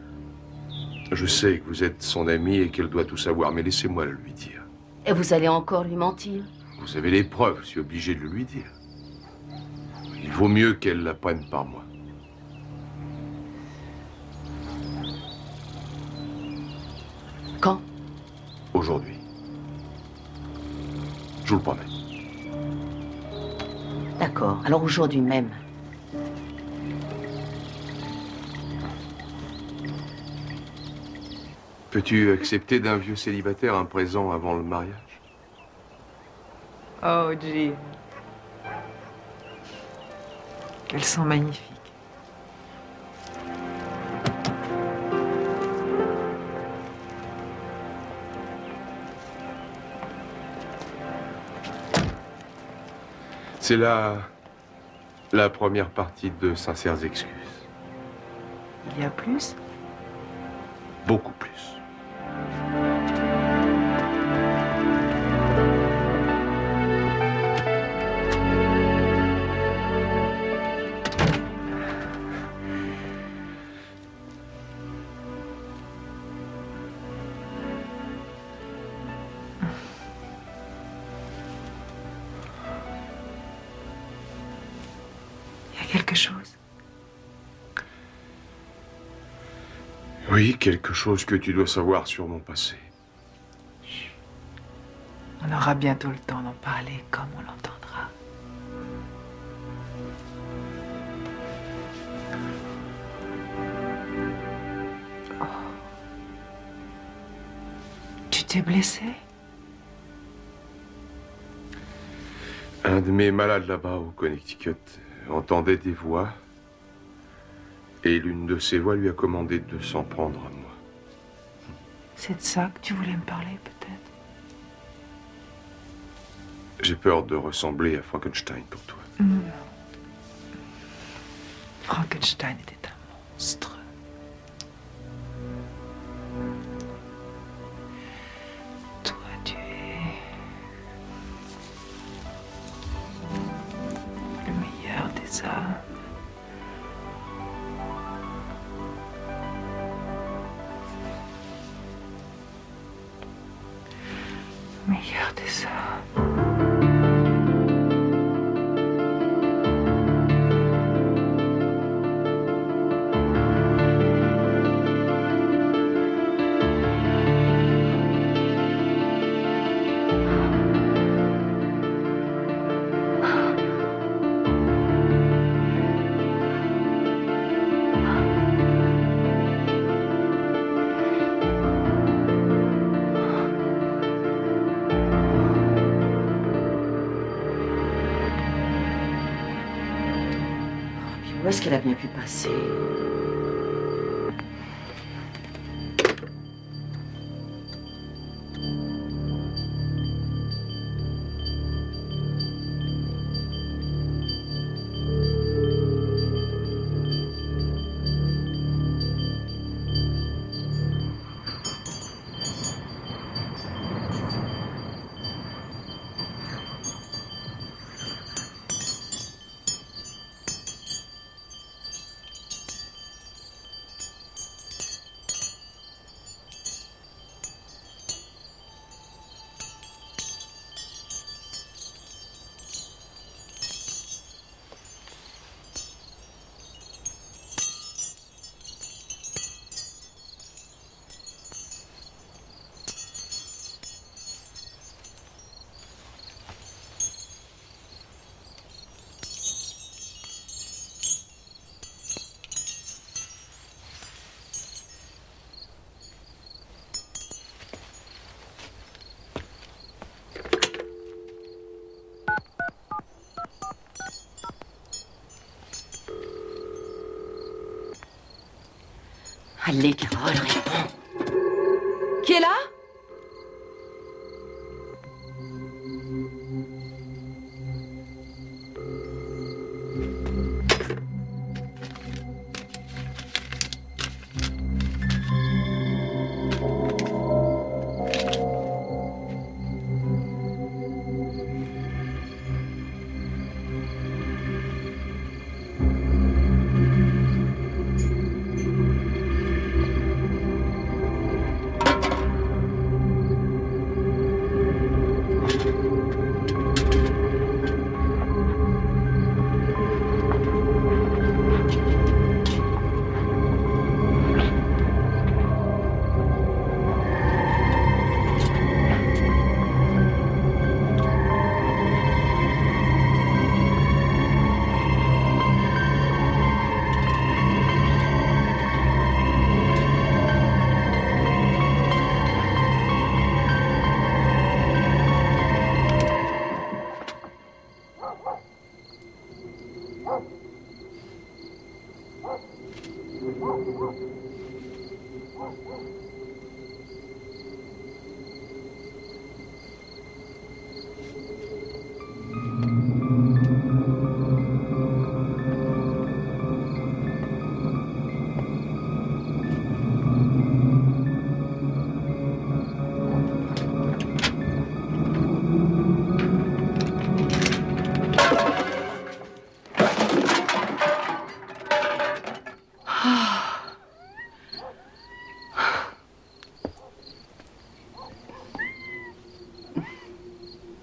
Je sais que vous êtes son amie et qu'elle doit tout savoir, mais laissez-moi le lui dire. Et vous allez encore lui mentir? Vous avez les preuves, je suis obligé de le lui dire. Il vaut mieux qu'elle l'apprenne par moi. Quand? Aujourd'hui. Je vous le promets. D'accord, alors aujourd'hui même. Peux-tu accepter d'un vieux célibataire un présent avant le mariage? Oh, Jim. Elles sont magnifiques. C'est la première partie de Sincères excuses. Il y a plus? Beaucoup plus. Quelque chose? Oui, quelque chose que tu dois savoir sur mon passé. On aura bientôt le temps d'en parler comme on l'entendra. Oh. Tu t'es blessé? Un de mes malades là-bas au Connecticut entendait des voix et l'une de ces voix lui a commandé de s'en prendre à moi. C'est de ça que tu voulais me parler, peut-être? J'ai peur de ressembler à Frankenstein pour toi. Non. Frankenstein était un monstre. Toi, tu es le meilleur des hommes. Meilleur des hommes. Où est-ce qu'elle a bien pu passer? Allez, Carole, réponds. Qui est là?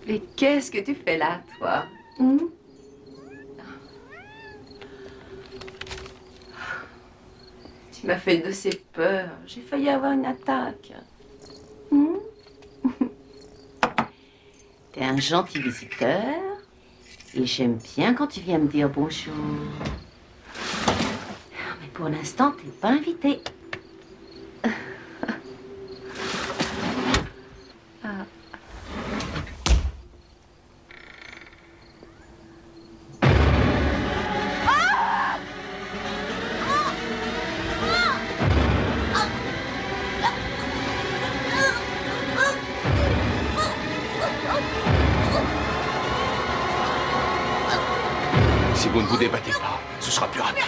Mais qu'est-ce que tu fais là, toi? Tu m'as fait de ces peurs. J'ai failli avoir une attaque. T'es un gentil visiteur. Et j'aime bien quand tu viens me dire bonjour. Mais pour l'instant, t'es pas invité. Si vous ne vous débattez pas, ce sera plus rapide.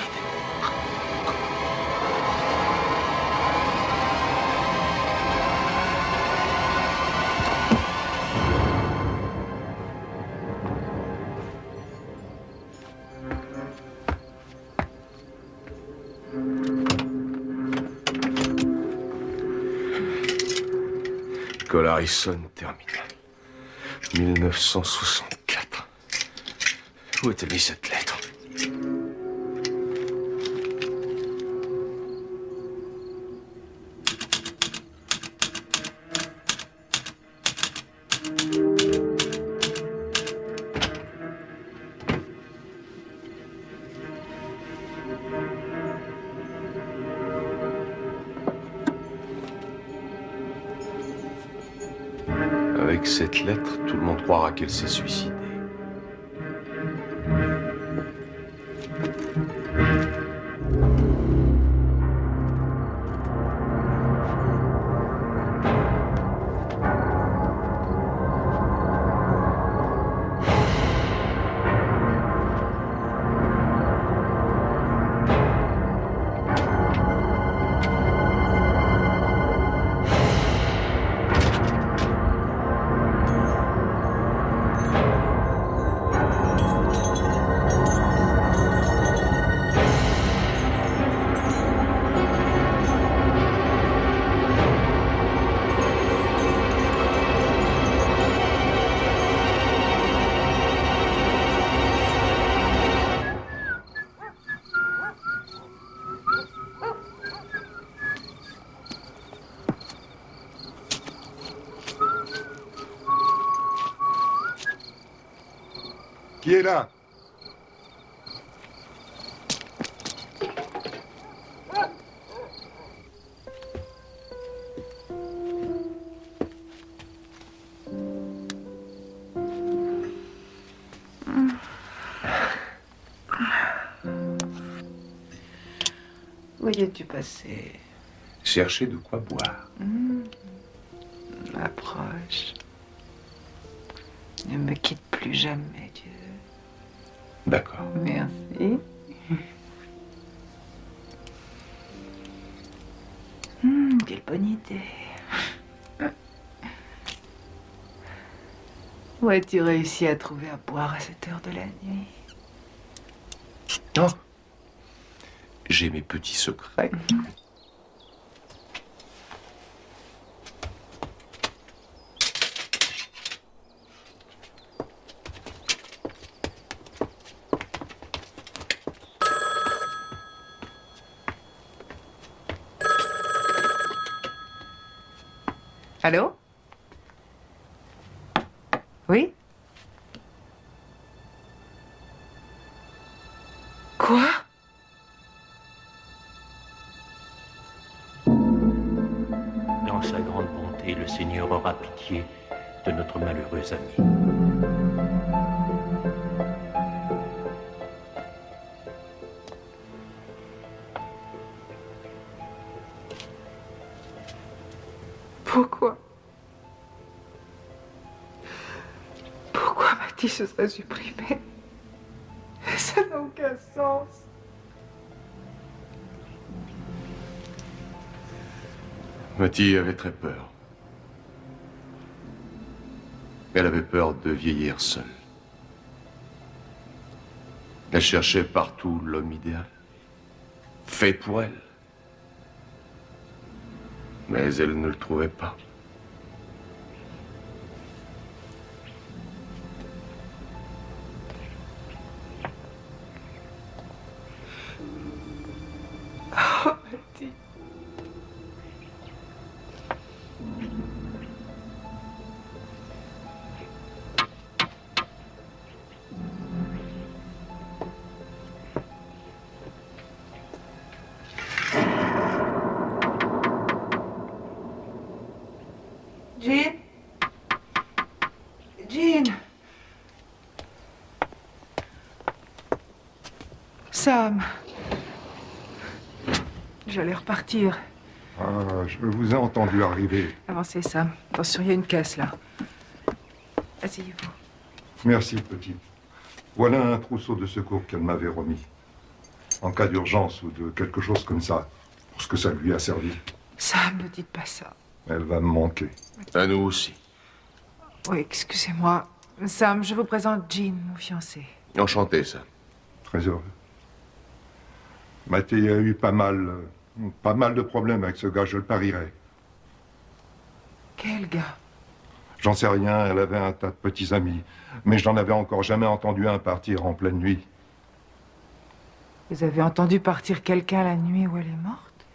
Cole Harrison, terminal. 1964. Où était mise cette lettre? Avec cette lettre, tout le monde croira qu'elle s'est suicidée. Qui est là? Où y es-tu passé? chercher de quoi boire. Approche. Ne me quitte plus jamais, Dieu. D'accord. Merci. Quelle bonne idée. Où as-tu réussi à trouver à boire à cette heure de la nuit? Oh, j'ai mes petits secrets. Allô? Oui? Quoi? Dans sa grande bonté, le Seigneur aura pitié de notre malheureux ami. Pourquoi? Pourquoi Mathis se serait supprimé? Ça n'a aucun sens. Mathie avait très peur. Elle avait peur de vieillir seule. Elle cherchait partout l'homme idéal, fait pour elle. Mais elle ne le trouvait pas. Oh, Mathis. Jean? Jean? Sam? J'allais repartir. Ah, je vous ai entendu arriver. Avancez, Sam. Attention, il y a une caisse, là. Asseyez-vous. Merci, petite. Voilà un trousseau de secours qu'elle m'avait remis. En cas d'urgence ou de quelque chose comme ça, pour ce que ça lui a servi. Sam, ne dites pas ça. Elle va me manquer. À nous aussi. Oui, excusez-moi. Sam, je vous présente Jean, mon fiancé. Enchanté, ça. Très heureux. Mathie a eu pas mal de problèmes avec ce gars, je le parierais. Quel gars? J'en sais rien, elle avait un tas de petits amis. Mais je n'en avais encore jamais entendu un partir en pleine nuit. Vous avez entendu partir quelqu'un la nuit où elle est morte?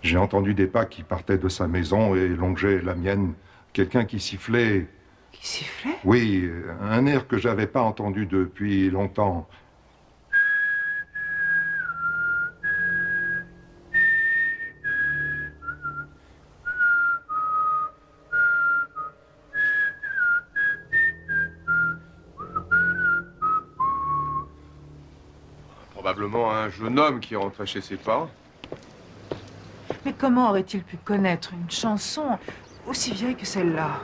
J'ai entendu des pas qui partaient de sa maison et longeaient la mienne. Quelqu'un qui sifflait. Qui sifflait? Oui, un air que j'avais pas entendu depuis longtemps. Probablement un jeune homme qui rentrait chez ses parents. Mais comment aurait-il pu connaître une chanson aussi vieille que celle-là?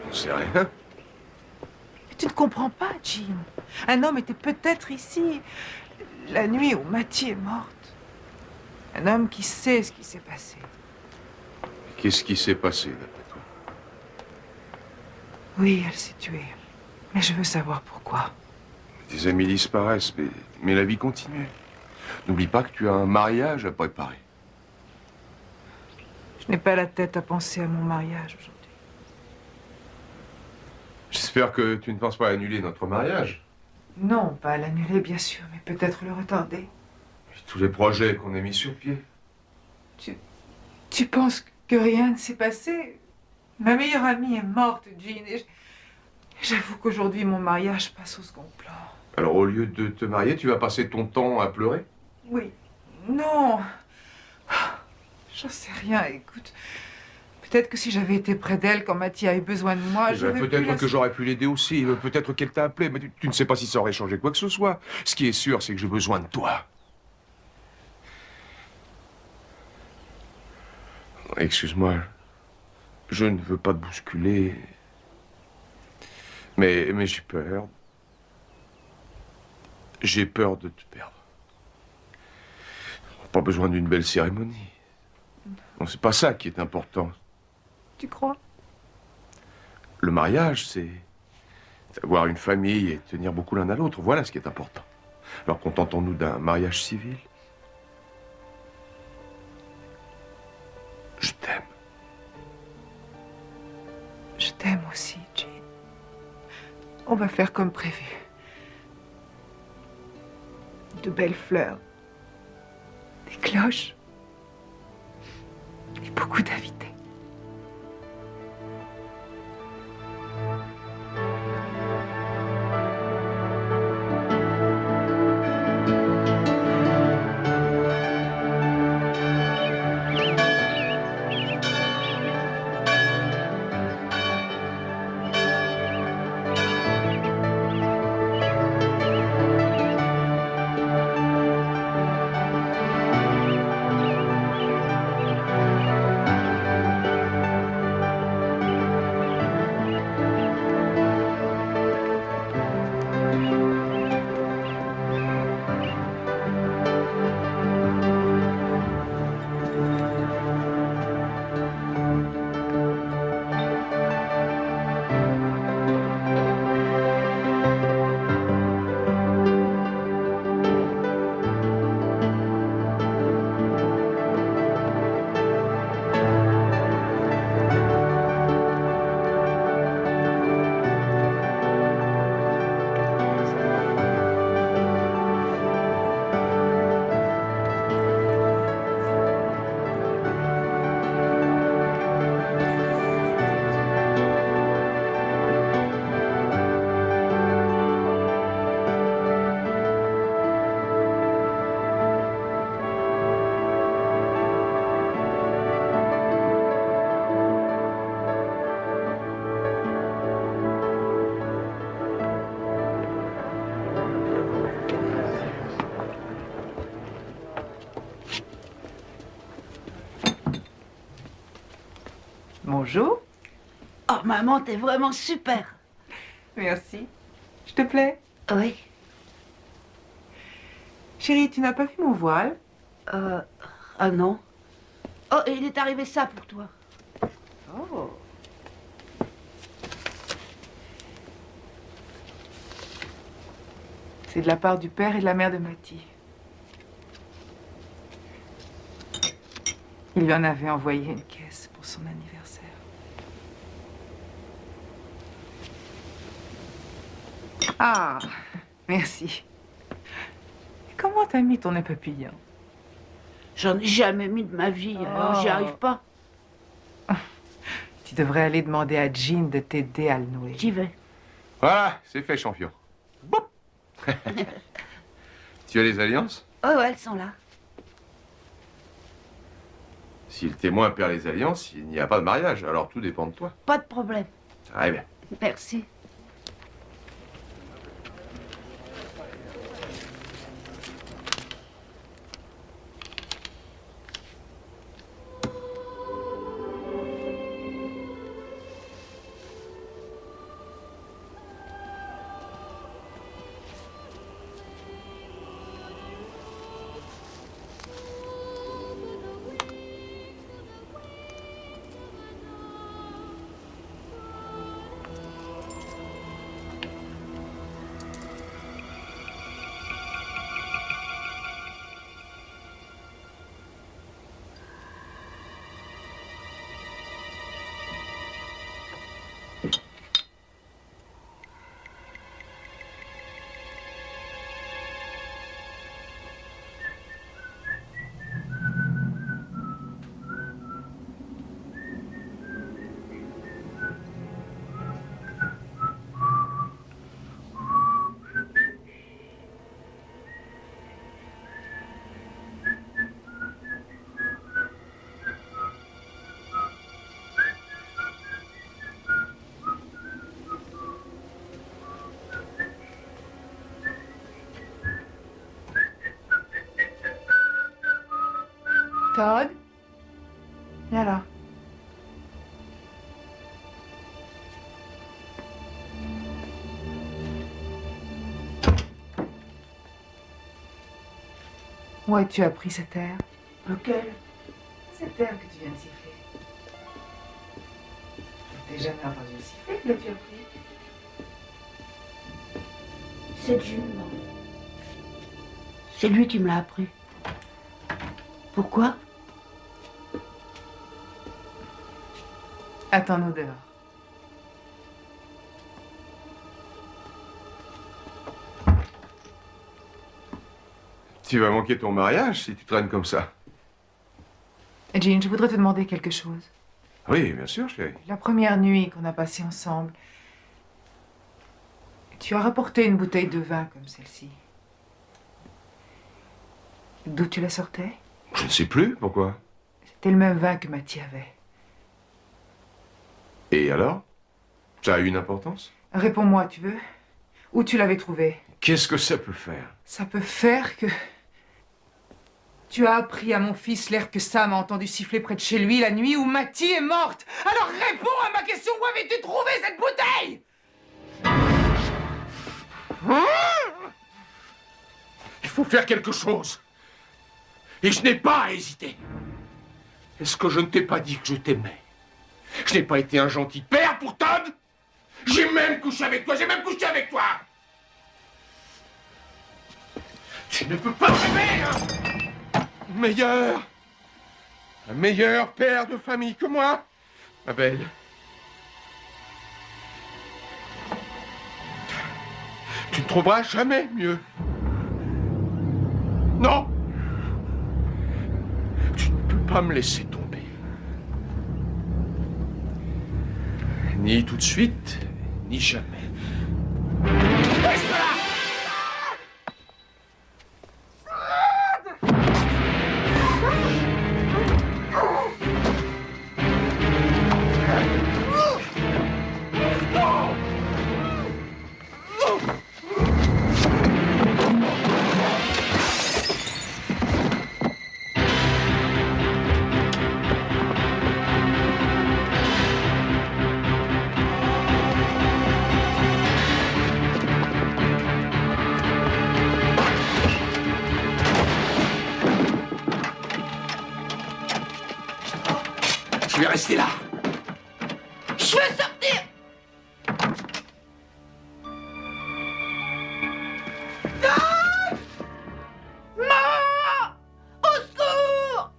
On sait rien. Mais tu ne comprends pas, Jean. Un homme était peut-être ici la nuit où Mathie est morte. Un homme qui sait ce qui s'est passé. Qu'est-ce qui s'est passé, d'après toi? Oui, elle s'est tuée. Mais je veux savoir pourquoi. Tes amis disparaissent, mais la vie continue. N'oublie pas que tu as un mariage à préparer. Je n'ai pas la tête à penser à mon mariage aujourd'hui. J'espère que tu ne penses pas à annuler notre mariage. Non, pas à l'annuler, bien sûr, mais peut-être le retarder. Tous les projets qu'on a mis sur pied. Tu penses que rien ne s'est passé? Ma meilleure amie est morte, Jean, et j'avoue qu'aujourd'hui, mon mariage passe au second plan. Alors, au lieu de te marier, tu vas passer ton temps à pleurer? Oui. Non. J'en sais rien, écoute. Peut-être que si j'avais été près d'elle quand Mathie a eu besoin de moi, j'aurais pu... Peut-être que j'aurais pu l'aider aussi. Peut-être qu'elle t'a appelé, mais tu ne sais pas si ça aurait changé quoi que ce soit. Ce qui est sûr, c'est que j'ai besoin de toi. Excuse-moi, je ne veux pas te bousculer, mais j'ai peur. J'ai peur de te perdre. Pas besoin d'une belle cérémonie. Non, c'est pas ça qui est important. Tu crois? Le mariage, c'est avoir une famille et tenir beaucoup l'un à l'autre. Voilà ce qui est important. Alors contentons-nous d'un mariage civil. Je t'aime. Je t'aime aussi, Jean. On va faire comme prévu. De belles fleurs, des cloches et beaucoup d'invités. Bonjour. Oh, maman, t'es vraiment super. Merci. Je te plais? Oui. Chérie, tu n'as pas vu mon voile? Ah non. Oh, et il est arrivé ça pour toi. Oh. C'est de la part du père et de la mère de Mathie. Il lui en avait envoyé une caisse pour son anniversaire. Ah, merci. Et comment t'as mis ton nœud papillon? J'en ai jamais mis de ma vie, alors j'y arrive pas. Tu devrais aller demander à Jean de t'aider à le nouer. J'y vais. Voilà, c'est fait, champion. Boum. Tu as les alliances? Oh, ouais, elles sont là. Si le témoin perd les alliances, il n'y a pas de mariage. Alors tout dépend de toi. Pas de problème. Très bien. Merci. Todd? Et alors? Où as-tu appris cet air? Lequel? Cet air que tu viens de siffler. Je t'ai jamais entendu le siffler, que l'as-tu appris? C'est Jim. C'est lui qui me l'a appris. Pourquoi? Attends-nous dehors. Tu vas manquer ton mariage si tu traînes comme ça. Jean, je voudrais te demander quelque chose. Oui, bien sûr, chérie. La première nuit qu'on a passée ensemble, tu as rapporté une bouteille de vin comme celle-ci. D'où tu la sortais? Je ne sais plus, pourquoi? C'était le même vin que Mathieu avait. Et alors? Ça a eu une importance? Réponds-moi, tu veux? Où tu l'avais trouvé? Qu'est-ce que ça peut faire? Ça peut faire que... Tu as appris à mon fils l'air que Sam a entendu siffler près de chez lui la nuit où Mathieu est morte. Alors réponds à ma question, où avais-tu trouvé cette bouteille? Il faut faire quelque chose. Et je n'ai pas à hésiter. Est-ce que je ne t'ai pas dit que je t'aimais? Je n'ai pas été un gentil père pour Todd. J'ai même couché avec toi, Tu ne peux pas rêver, hein? Un meilleur père de famille que moi, ma belle. Tu ne trouveras jamais mieux. Non. Tu ne peux pas me laisser tomber. Ni tout de suite, ni jamais. Reste là! Je vais rester là. Je veux sortir! Non! Maman! Au secours!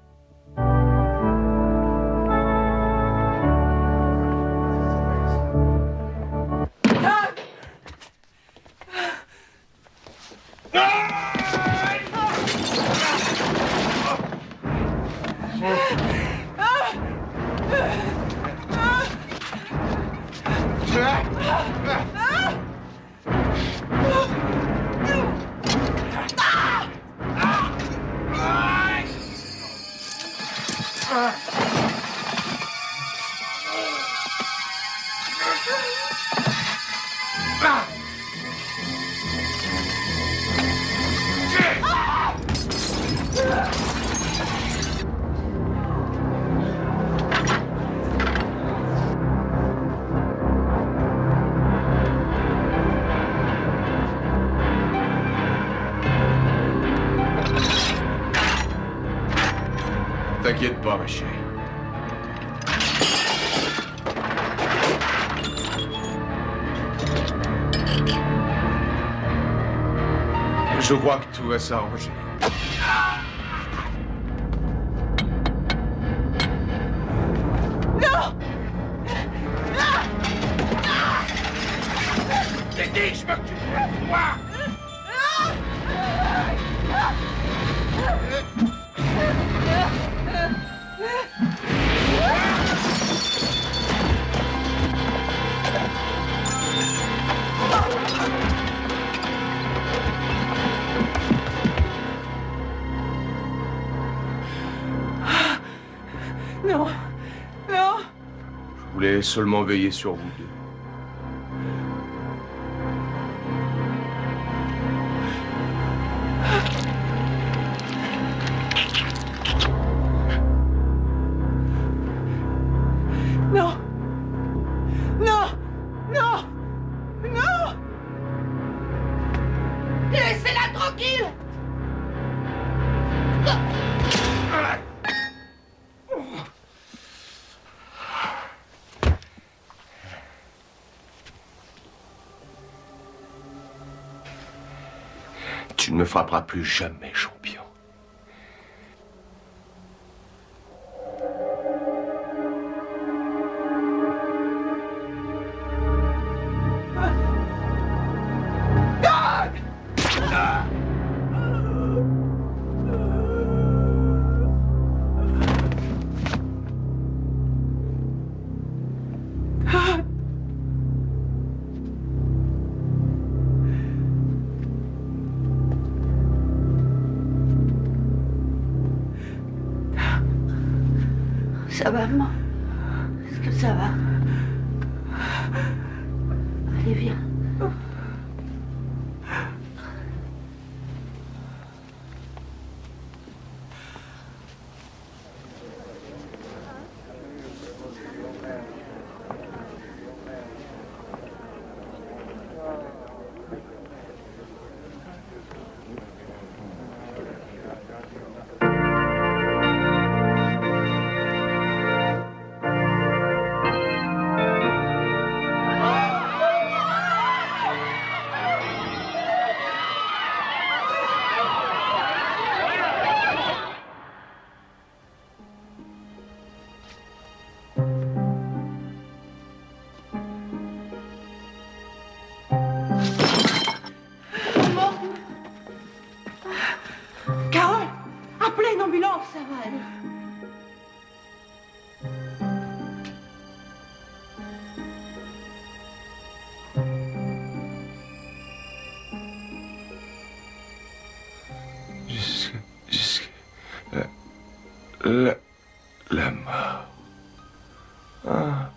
T'inquiète pas, ma chérie. Je crois que tout va s'arranger. Non! T'ai dit, je veux que tu prennes toi! Non, non. Je voulais seulement veiller sur vous deux. Tu ne me frapperas plus jamais, champion. Ça va, maman? Est-ce que ça va? Allez, viens. Carole, appelez une ambulance, ça va aller. La mort. Ah.